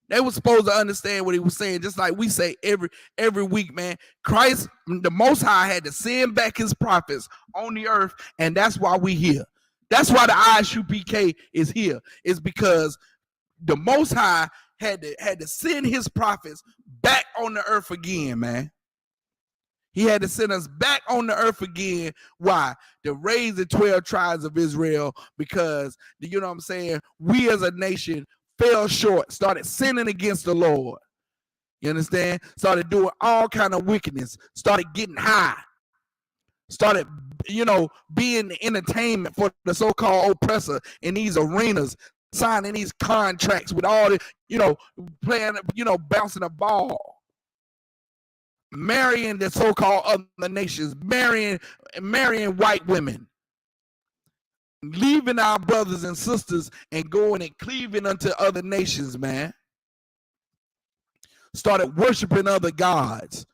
[SPEAKER 15] They were supposed to understand what he was saying, just like we say every week, man. Christ, the Most High, had to send back his prophets on the earth, and that's why we here. That's why the Isupk is here. Is because the Most High had to send his prophets back on the earth again, man. He had to send us back on the earth again. Why? To raise the 12 tribes of Israel, because, you know what I'm saying, we as a nation fell short, started sinning against the Lord. You understand? Started doing all kind of wickedness, started getting high, started, being the entertainment for the so-called oppressor in these arenas, signing these contracts with all the, playing, bouncing a ball. Marrying the so-called other nations, marrying white women, leaving our brothers and sisters and going and cleaving unto other nations, man. Started worshiping other gods,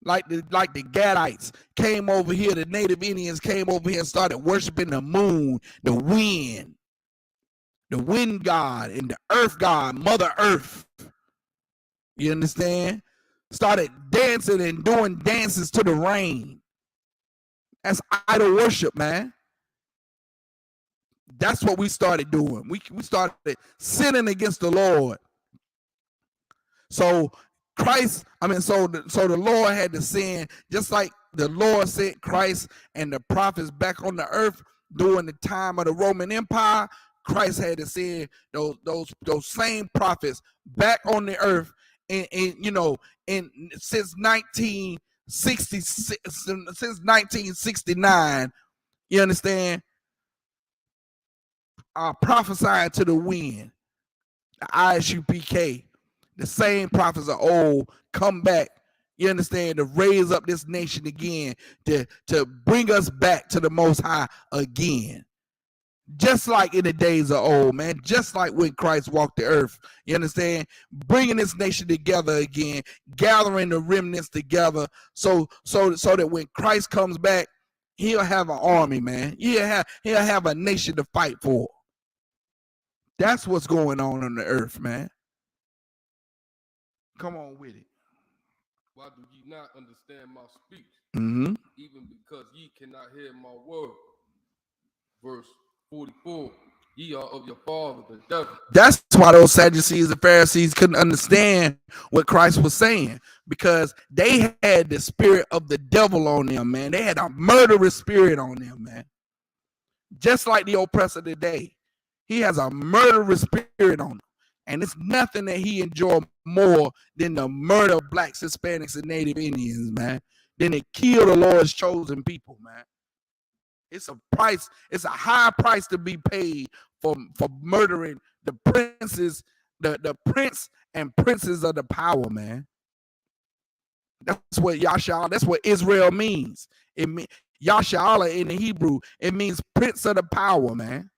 [SPEAKER 15] like the Gadites came over here. The Native Indians came over here and started worshiping the moon, the wind god, and the earth god, Mother Earth. You understand? Started dancing and doing dances to the rain. That's idol worship, man. That's what we started doing. We started sinning against the Lord. So the Lord had to send, just like the Lord sent Christ and the prophets back on the earth during the time of the Roman Empire. Christ had to send those same prophets back on the earth. And since 1969, you understand, prophesying to the wind, the Isupk, the same prophets of old come back, you understand, to raise up this nation again, to bring us back to the Most High again. Just like in the days of old, man. Just like when Christ walked the earth. You understand? Bringing this nation together again, gathering the remnants together, so that when Christ comes back, he'll have an army, man. He'll have a nation to fight for. That's what's going on the earth, man. Come on with it.
[SPEAKER 14] Why do ye not understand my speech?
[SPEAKER 15] Mm-hmm.
[SPEAKER 14] Even because ye cannot hear my word. Verse 44, ye are of your father, the devil.
[SPEAKER 15] That's why those Sadducees and Pharisees couldn't understand what Christ was saying, because they had the spirit of the devil on them, man. They had a murderous spirit on them, man. Just like the oppressor today. He has a murderous spirit on him. And it's nothing that he enjoyed more than the murder of blacks, Hispanics, and Native Indians, man. Than to kill the Lord's chosen people, man. It's a price. It's a high price to be paid for murdering the princes, the prince and princes of the power, man. That's what Yasha'Allah, that's what Israel means. It means Yasha'Allah in the Hebrew. It means prince of the power, man.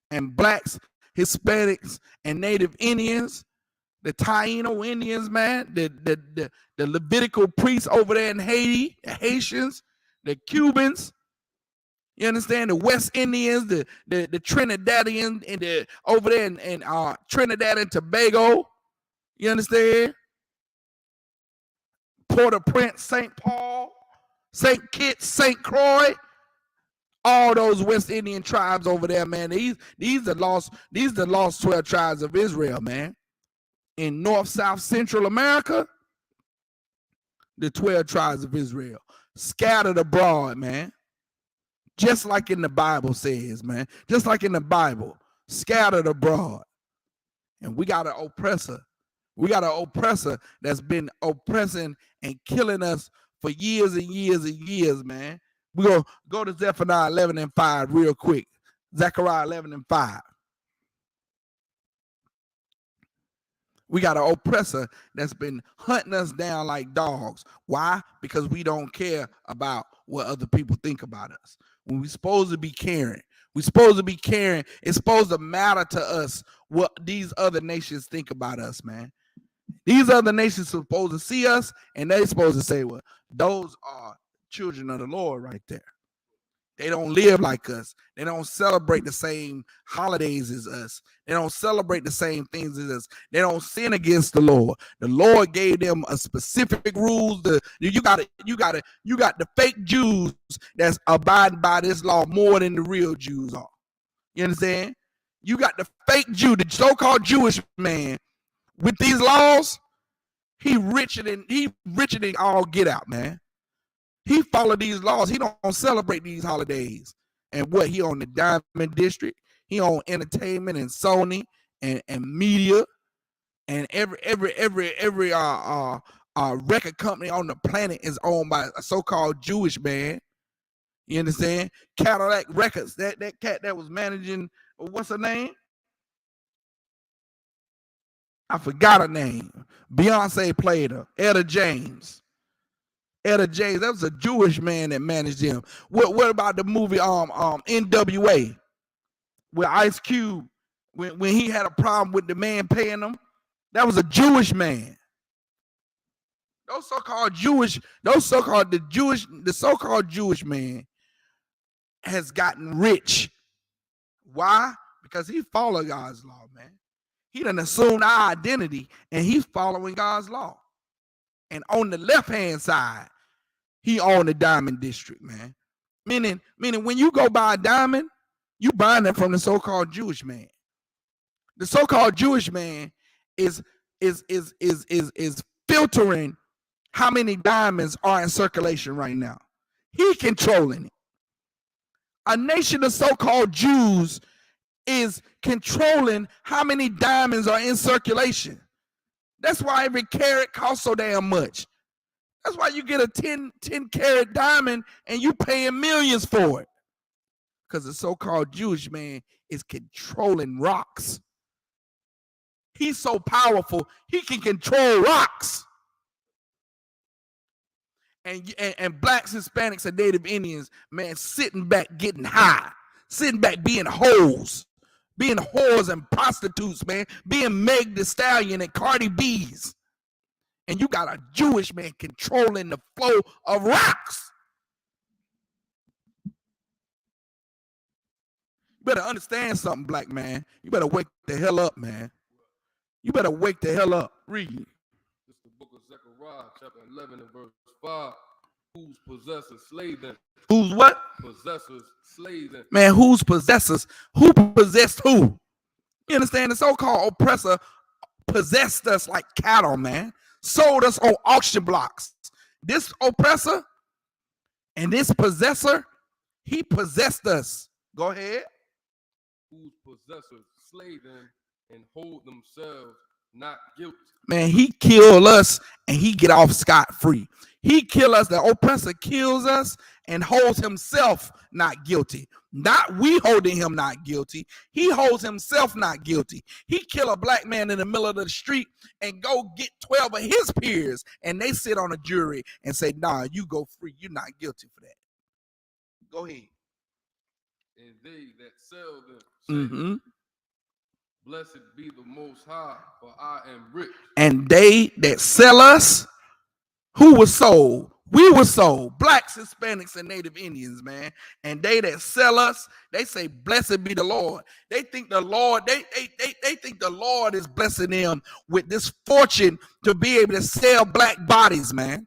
[SPEAKER 15] And blacks, Hispanics, and Native Indians, the Taino Indians, man, the Levitical priests over there in Haiti, the Haitians, the Cubans. You understand? The West Indians, the Trinidadians, and the over there in Trinidad and Tobago. You understand? Port-au-Prince, St. Paul, St. Kitts, St. Croix, all those West Indian tribes over there, man. These are lost 12 tribes of Israel, man. In North, South, Central America, the 12 tribes of Israel scattered abroad, man. Just like in the Bible says, man. Just like in the Bible, scattered abroad. And we got an oppressor. We got an oppressor that's been oppressing and killing us for years and years and years, man. We're going to go to Zephaniah 11:5 real quick. Zechariah 11:5. We got an oppressor that's been hunting us down like dogs. Why? Because we don't care about what other people think about us. When we're supposed to be caring. We're supposed to be caring. It's supposed to matter to us what these other nations think about us, man. These other nations are supposed to see us, and they're supposed to say, well, those are children of the Lord right there. They don't live like us. They don't celebrate the same holidays as us. They don't celebrate the same things as us. They don't sin against the Lord. The Lord gave them a specific rules. You got the fake Jews that's abiding by this law more than the real Jews are. You understand? You got the fake Jew, the so-called Jewish man. With these laws, he richer than all get out, man. He follow these laws. He don't celebrate these holidays. And what, he on the Diamond District, he on entertainment and Sony and media, and every record company on the planet is owned by a so-called Jewish man. You understand? Cadillac Records, that cat that was managing, what's her name? I forgot her name. Beyonce played her. Etta James. Etta James. That was a Jewish man that managed him. What about the movie NWA with Ice Cube when he had a problem with the man paying him? That was a Jewish man. The so-called Jewish man has gotten rich. Why? Because he followed God's law, man. He done assumed our identity, and he's following God's law. And on the left-hand side, he owned the Diamond District, man. Meaning when you go buy a diamond, you buying it from the so-called Jewish man. The so-called Jewish man is filtering how many diamonds are in circulation right now. He controlling it. A nation of so-called Jews is controlling how many diamonds are in circulation. That's why every carat costs so damn much. That's why you get a 10 carat diamond and you paying millions for it. Because the so-called Jewish man is controlling rocks. He's so powerful, he can control rocks. And blacks, Hispanics, and Native Indians, man, sitting back getting high. Sitting back being hoes. Being whores and prostitutes, man. Being Meg Thee Stallion and Cardi B's. And you got a Jewish man controlling the flow of rocks. You better understand something, black man. You better wake the hell up, man. You better wake the hell up. Read.
[SPEAKER 14] This is the book of Zechariah, chapter 11 and verse 5. Whose possessors slay them.
[SPEAKER 15] Who's what?
[SPEAKER 14] Possessors slay them.
[SPEAKER 15] Man, whose possessors? Who possessed who? You understand? The so-called oppressor possessed us like cattle, man. Sold us on auction blocks. This oppressor and this possessor, he possessed us. Go ahead.
[SPEAKER 14] Whose possessors slay them and hold themselves not guilty.
[SPEAKER 15] Man, he killed us and he get off scot-free. He kill us, the oppressor kills us and holds himself not guilty. Not we holding him not guilty. He holds himself not guilty. He kill a black man in the middle of the street and go get 12 of his peers and they sit on a jury and say, nah, you go free. You're not guilty for that. Go ahead.
[SPEAKER 14] And they that sell them say, blessed be the Most High, for I am rich.
[SPEAKER 15] And they that sell us, who was sold? We were sold. Blacks, Hispanics, and Native Indians, man. And they that sell us, they say, blessed be the Lord. They think the Lord, they think the Lord is blessing them with this fortune to be able to sell black bodies, man.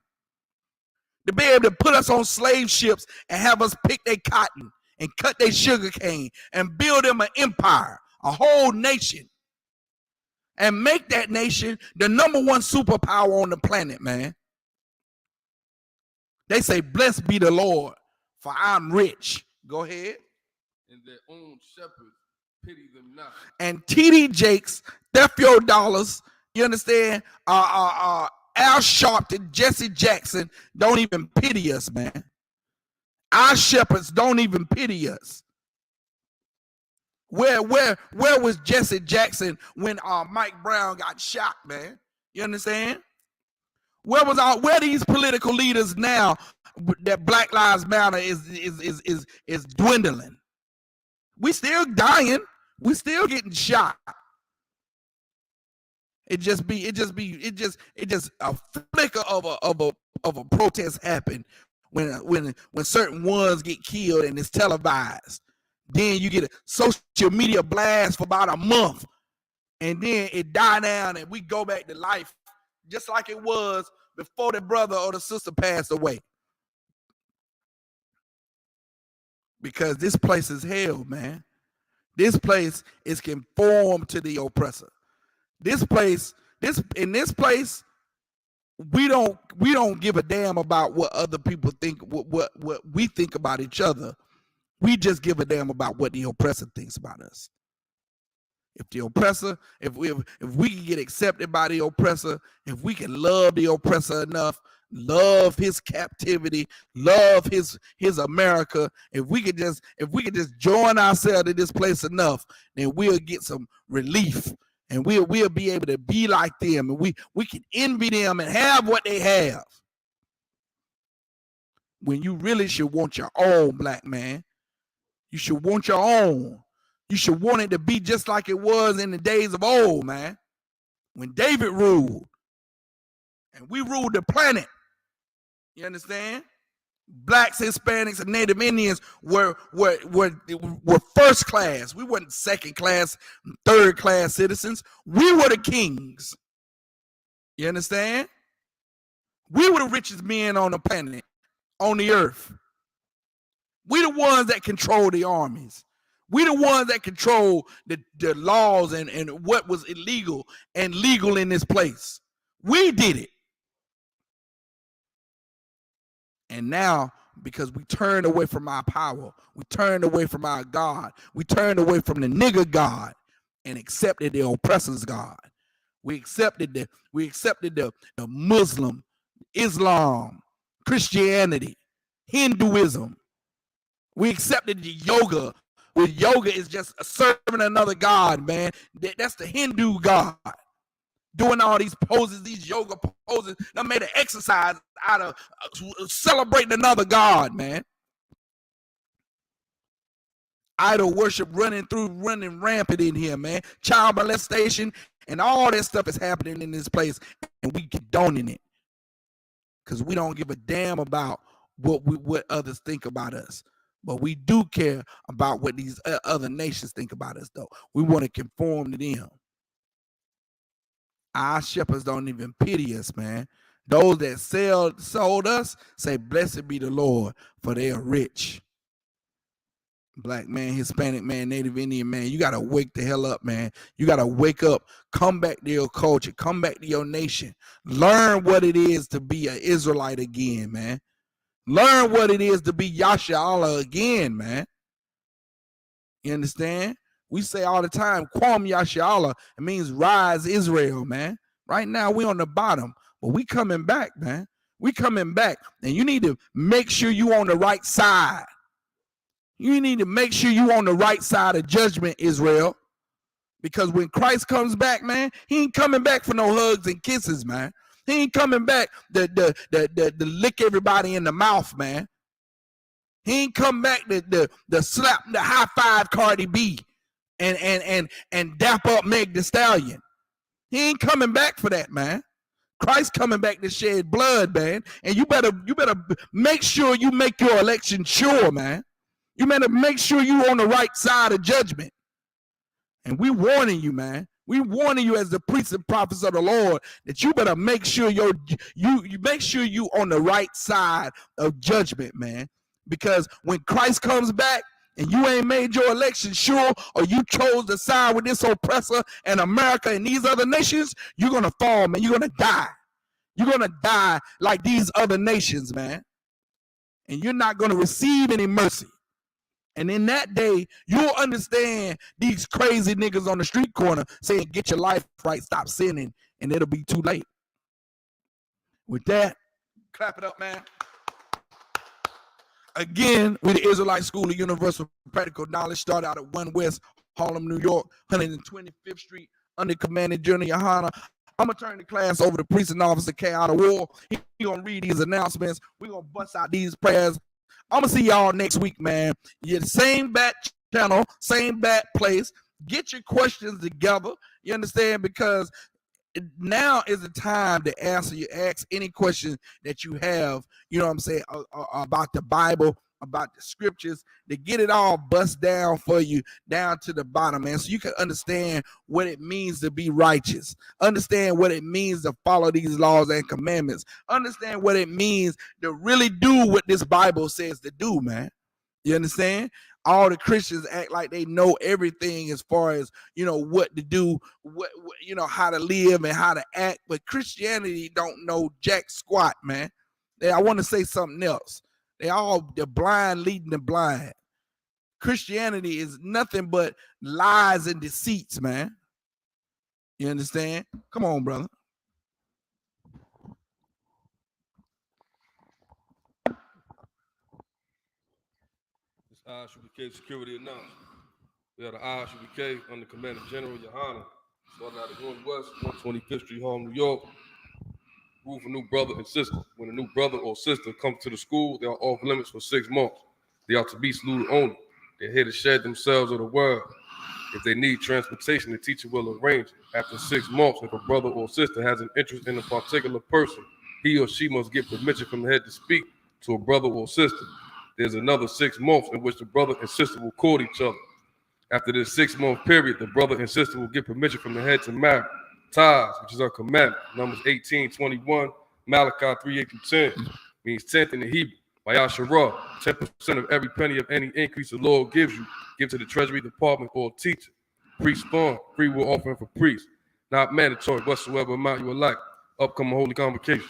[SPEAKER 15] To be able to put us on slave ships and have us pick their cotton and cut their sugar cane and build them an empire, a whole nation. And make that nation the #1 superpower on the planet, man. They say, blessed be the Lord, for I'm rich. Go ahead.
[SPEAKER 14] And their own shepherds pity them not.
[SPEAKER 15] And TD Jakes, theft your dollars, you understand? Al Sharpton, Jesse Jackson don't even pity us, man. Our shepherds don't even pity us. Where was Jesse Jackson when Mike Brown got shot, man? You understand? Where these political leaders now that Black Lives Matter is dwindling? We still dying. We still getting shot. It just a flicker of a protest happen when certain ones get killed and it's televised. Then you get a social media blast for about a month, and then it die down and we go back to life just like it was before the brother or the sister passed away. Because this place is hell, man. This place is conformed to the oppressor. In this place, we don't give a damn about what other people think, what we think about each other. We just give a damn about what the oppressor thinks about us. If the oppressor, if we can get accepted by the oppressor, if we can love the oppressor enough, love his captivity, love his America, if we could just join ourselves to this place enough, then we'll get some relief, and we'll be able to be like them, and we can envy them and have what they have. When you really should want your own, black man. You should want your own. You should want it to be just like it was in the days of old, man. When David ruled, and we ruled the planet. You understand? Blacks, Hispanics, and Native Indians were first class. We weren't second class, third class citizens. We were the kings. You understand? We were the richest men on the planet, on the earth. We the ones that control the armies. We the ones that control the laws and what was illegal and legal in this place. We did it. And now, because we turned away from our power, we turned away from our God, we turned away from the nigger God and accepted the oppressor's God. We accepted the Muslim, Islam, Christianity, Hinduism. We accepted the yoga. Where yoga is just serving another god, man. That's the Hindu god. Doing all these poses, these yoga poses. That made an exercise out of celebrating another god, man. Idol worship running rampant in here, man. Child molestation and all that stuff is happening in this place, and we condoning it because we don't give a damn about what others think about us. But we do care about what these other nations think about us, though. We want to conform to them. Our shepherds don't even pity us, man. Those that sold us say, blessed be the Lord, for they are rich. Black man, Hispanic man, Native Indian man, you got to wake the hell up, man. You got to wake up. Come back to your culture. Come back to your nation. Learn what it is to be an Israelite again, man. Learn what it is to be Yasha Allah again, man. You understand? We say all the time, Kwam Yashala. It means rise Israel, man. Right now we on the bottom, but we coming back, man. We coming back, and you need to make sure you on the right side. You need to make sure you on the right side of judgment, Israel. Because when Christ comes back, man, he ain't coming back for no hugs and kisses, man. He ain't coming back to lick everybody in the mouth, man. He ain't come back to slap the high five Cardi B and dap up Meg Thee Stallion. He ain't coming back for that, man. Christ coming back to shed blood, man. And you better make sure you make your election sure, man. You better make sure you on the right side of judgment. And we warning you, man. We warning you as the priests and prophets of the Lord that you better make sure you make sure you on the right side of judgment, man. Because when Christ comes back and you ain't made your election sure, or you chose to side with this oppressor and America and these other nations, you're gonna fall, man. You're gonna die. You're gonna die like these other nations, man. And you're not gonna receive any mercy. And in that day, you'll understand these crazy niggas on the street corner saying, get your life right, stop sinning, and it'll be too late. With that, clap it up, man. Again, we're the Israelite School of Universal Practical Knowledge. Start out at 1 West Harlem, New York, 125th Street, under Commander General Yohana. I'm going to turn the class over to Priest and Officer K. Out of War. He's going to read these announcements. We're going to bust out these prayers. I'm going to see y'all next week, man. You're the same bat channel, same bat place. Get your questions together. You understand? Because now is the time to answer. You ask any question that you have, you know what I'm saying, about the Bible, about the scriptures, to get it all bust down for you down to the bottom, man, so you can understand what it means to be righteous, understand what it means to follow these laws and commandments, understand what it means to really do what this Bible says to do, man. You understand? All the Christians act like they know everything as far as, you know, what to do, what you know, how to live and how to act, but Christianity don't know jack squat, man. I want to say something else. The blind leading the blind. Christianity is nothing but lies and deceits, man. You understand? Come on, brother.
[SPEAKER 14] Isupk security announcement. We have the Isupk under Commander General Yohana. Started out of 1 West, 125th Street, Harlem, New York. Rule for new brother and sister. When a new brother or sister comes to the school, they are off limits for 6 months. They are to be saluted only. They're here to shed themselves of the word. If they need transportation, the teacher will arrange it. After 6 months, if a brother or sister has an interest in a particular person, he or she must get permission from the head to speak to a brother or sister. There's another 6 months in which the brother and sister will court each other. After this 6-month period, the brother and sister will get permission from the head to marry. Thurs, which is our commandment, Numbers 18:21, Malachi 3:8-10, means 10th in the Hebrew. Vayasharah, 10% of every penny of any increase the Lord gives you, give to the treasury department or teacher. Priest fund, free will offering for priests, not mandatory whatsoever amount you would like. Upcoming holy convocation.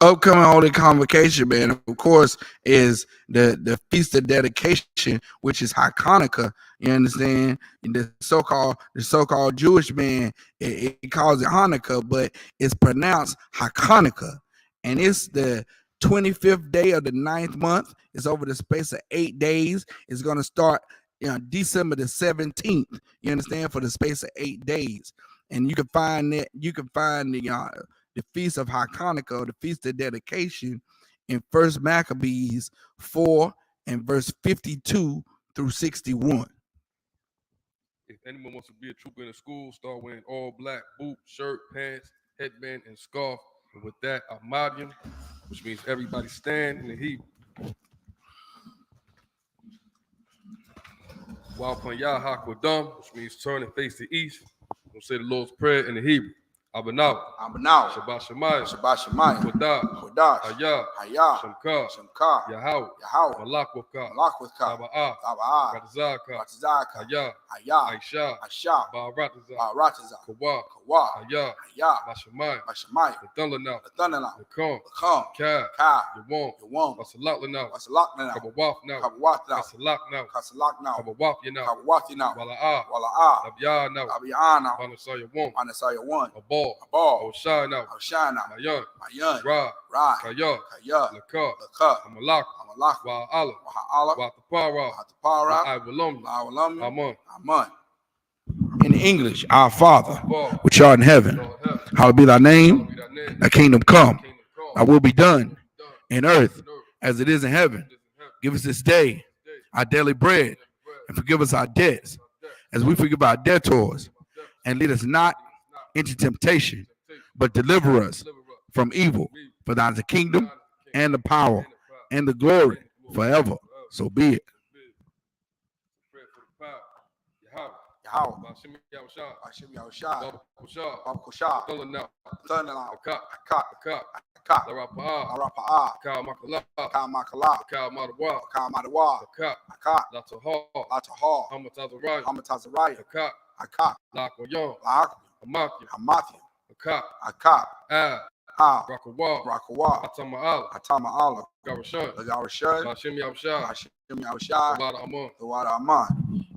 [SPEAKER 15] Upcoming holy convocation, man, of course, is the Feast of Dedication, which is Hanukkah. You understand? The so-called Jewish man, it calls it Hanukkah, but it's pronounced Hanukkah. And it's the 25th day of the 9th month. It's over the space of 8 days. It's going to start December the 17th. You understand? For the space of 8 days. And you can find the Feast of Hanukkah, the Feast of Dedication, in 1 Maccabees 4 and verse 52 through 61.
[SPEAKER 14] If anyone wants to be a trooper in a school, start wearing all black, boot, shirt, pants, headband, and scarf. And with that, Ahmadian, which means everybody stand in the Hebrew. While Panyah HaKodam, which means turn and face the east, we'll say the Lord's Prayer in the Hebrew. Abanaw.
[SPEAKER 15] Abanaw.
[SPEAKER 14] Shabbat Shemayim.
[SPEAKER 15] Shabbat Shemayim.
[SPEAKER 14] Kodash.
[SPEAKER 15] Kodash.
[SPEAKER 14] Hayah.
[SPEAKER 15] Hayah.
[SPEAKER 14] Shemka.
[SPEAKER 15] Shemka.
[SPEAKER 14] Yahweh.
[SPEAKER 15] Yahweh.
[SPEAKER 14] Malak Waka.
[SPEAKER 15] Malak with Ka.
[SPEAKER 14] Taba'ah.
[SPEAKER 15] Taba'ah.
[SPEAKER 14] Ratazaka.
[SPEAKER 15] Ratazaka.
[SPEAKER 14] Hayah.
[SPEAKER 15] Hayah.
[SPEAKER 14] Aisha.
[SPEAKER 15] Aisha.
[SPEAKER 14] Ba'arataza.
[SPEAKER 15] Ba'arataza.
[SPEAKER 14] Kawa.
[SPEAKER 15] Kawa.
[SPEAKER 14] Hayah.
[SPEAKER 15] Hayah.
[SPEAKER 14] Bashamayim.
[SPEAKER 15] Bashamayim.
[SPEAKER 14] Thundernaw.
[SPEAKER 15] The Thundernaw.
[SPEAKER 14] Lakum.
[SPEAKER 15] Lakum.
[SPEAKER 14] Ka.
[SPEAKER 15] Ka.
[SPEAKER 14] Yawam.
[SPEAKER 15] Yawam.
[SPEAKER 14] Wasalak Lanaw.
[SPEAKER 15] Wasalak now.
[SPEAKER 14] Kabawaf now.
[SPEAKER 15] Kabawaf now.
[SPEAKER 14] Kasalak now.
[SPEAKER 15] Kasalak now.
[SPEAKER 14] Kabawaf now.
[SPEAKER 15] Kabawaf now.
[SPEAKER 14] Wala'ah.
[SPEAKER 15] Wala'ah.
[SPEAKER 14] Abiyah now.
[SPEAKER 15] Abiyah now.
[SPEAKER 14] Banasaya Wam.
[SPEAKER 15] Anasaya one.
[SPEAKER 14] Abal.
[SPEAKER 15] Abal.
[SPEAKER 14] Oshai now.
[SPEAKER 15] Oshai now.
[SPEAKER 14] Mayan.
[SPEAKER 15] Mayan.
[SPEAKER 14] Ra.
[SPEAKER 15] Ra.
[SPEAKER 14] Kaya.
[SPEAKER 15] Kaya.
[SPEAKER 14] Laka.
[SPEAKER 15] Laka.
[SPEAKER 14] Amalak.
[SPEAKER 15] Amalak.
[SPEAKER 14] Wa'ala.
[SPEAKER 15] Wa'ala.
[SPEAKER 14] Wa'atapara.
[SPEAKER 15] Wa'atapara.
[SPEAKER 14] Wa'awalum.
[SPEAKER 15] Wa'awalum.
[SPEAKER 14] Aman.
[SPEAKER 15] Aman. In English, our Father, which art in heaven, hallowed be thy name, thy kingdom come, thy will be done in earth as it is in heaven. Give us this day our daily bread, and forgive us our debts as we forgive our debtors, and lead us not into temptation, but deliver us from evil. For thine is the kingdom and the power and the glory forever. So be it. Bashim Yahushua, Baba Kusha, Thundernaw, Akak, Larapa'ah, Ka Makala, Ka Madawa, Akak, Latahar, Hamatazariah, Akak, Lakwayon, Hamathia, Akak, Rakawa, Atama'ala, Garashan, Bashim Yahushua, the Wada Aman.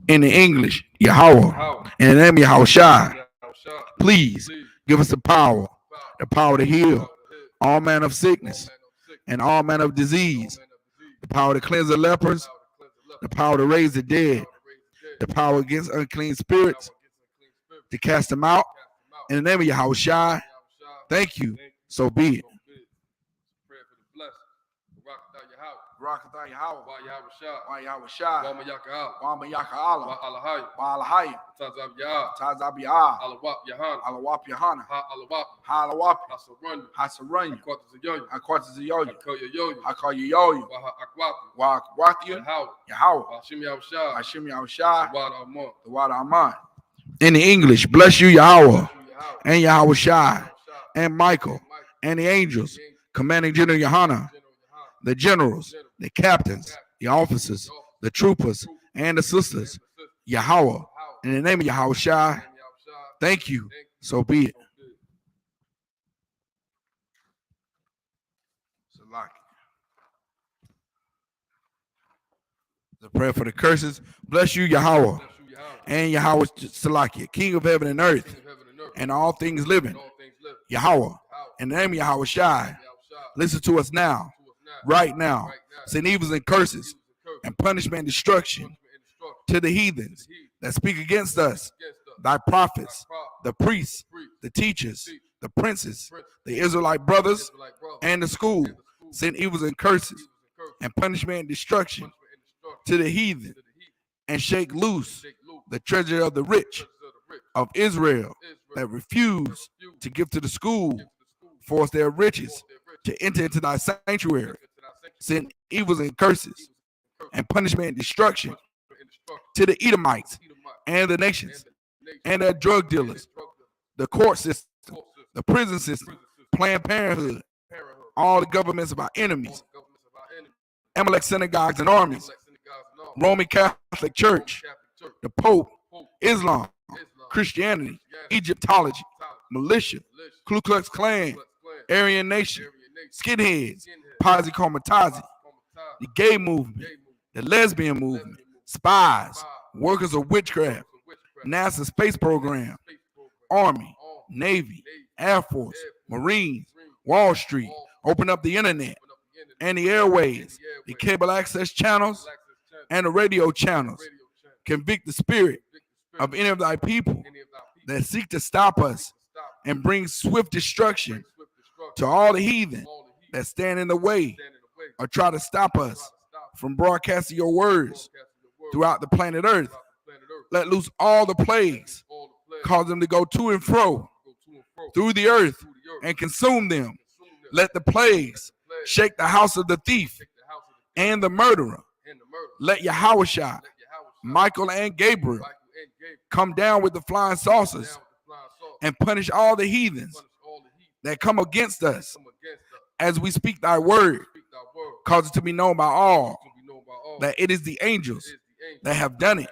[SPEAKER 15] In the English, Yahweh, in the name of Yahushua, please give us the power to heal all manner of sickness and all manner of disease, the power to cleanse the lepers, the power to raise the dead, the power against unclean spirits, to cast them out. In the name of Yahushua, thank you. So be it. Rakatha Yahweh, Wa Yahushua, Wa Yaka'ala, Wa Alahaya, Tazabiyah, Alawap Yahana, Ha Alawap, Hasaranya, Akwatazayoya, Akayoya, Wa Akwathia, Yahweh, Bashim Yahushua, the Wada Aman. In the English, bless you, Yahweh, and Yahushua, and Michael, and the angels, commanding General Yohana, the generals, the captains, the officers, the troopers, and the sisters, Yahweh, in the name of Yahushua, thank you. So be it. The prayer for the curses. Bless you, Yahweh, and Yahweh Salakia, King of heaven and earth, and all things living. Yahweh, in the name of Yahushua, listen to us now, right now. Send evils and curses and punishment and destruction to the heathens that speak against us, thy prophets, the priests, the teachers, the princes, the Israelite brothers, and the school. Send evils and curses and punishment and destruction to the heathen, and shake loose the treasure of the rich of Israel that refuse to give to the school, force their riches to enter into thy sanctuary. Send evils and curses and punishment and destruction to the Edomites and the nations and their drug dealers, the court system, the prison system, Planned Parenthood, all the governments of our enemies, Amalek synagogues and armies, Roman Catholic Church, the Pope, Islam, Christianity, Egyptology, militia, Ku Klux Klan, Aryan Nation, skinheads, Posse Comitazi, the gay movement, the lesbian movement, spies, workers of witchcraft, NASA space program, Army, Navy, Air Force, Marines, Wall Street, open up the internet and the airways, the cable access channels and the radio channels. Convict the spirit of any of thy people that seek to stop us and bring swift destruction to all the heathen that stand in the way or try to stop us from broadcasting your words throughout the planet Earth. Let loose all the plagues, cause them to go to and fro through the earth and consume them. Let the plagues shake the house of the thief and the murderer. Let Yahushua, Michael and Gabriel come down with the flying saucers and punish all the heathens that come against us as we speak thy word. Cause it to be known by all that it is the angels that have done it.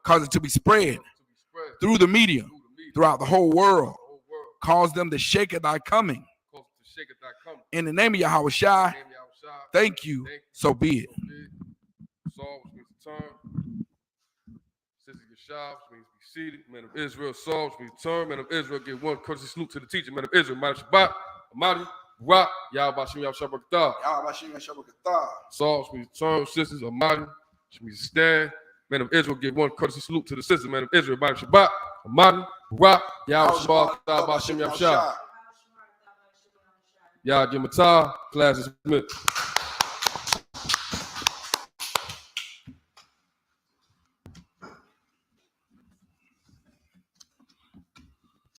[SPEAKER 15] Cause it to be spread through the media throughout the whole world. Cause them to shake at thy coming. In the name of Yahweh Shai, thank you, so be it.
[SPEAKER 14] Saul, which means to turn. Sister Yeshua, which means be seated. Men of Israel, Saul, which means to turn. Men of Israel, give one courtesy salute to the teacher. Men of Israel, Mighty Shabbat, Amadi, Rock, Yahweh Shem Yahweh Shabbat. Saul, which means to turn. Sisters, Amadi, which means to stand. Men of Israel, give one courtesy salute to the sisters. Men of Israel, Mighty Shabbat, Amadi, Rock, Yahweh Shabbat, Shem Yahweh Shai. Yah Gimatah, class is dismissed.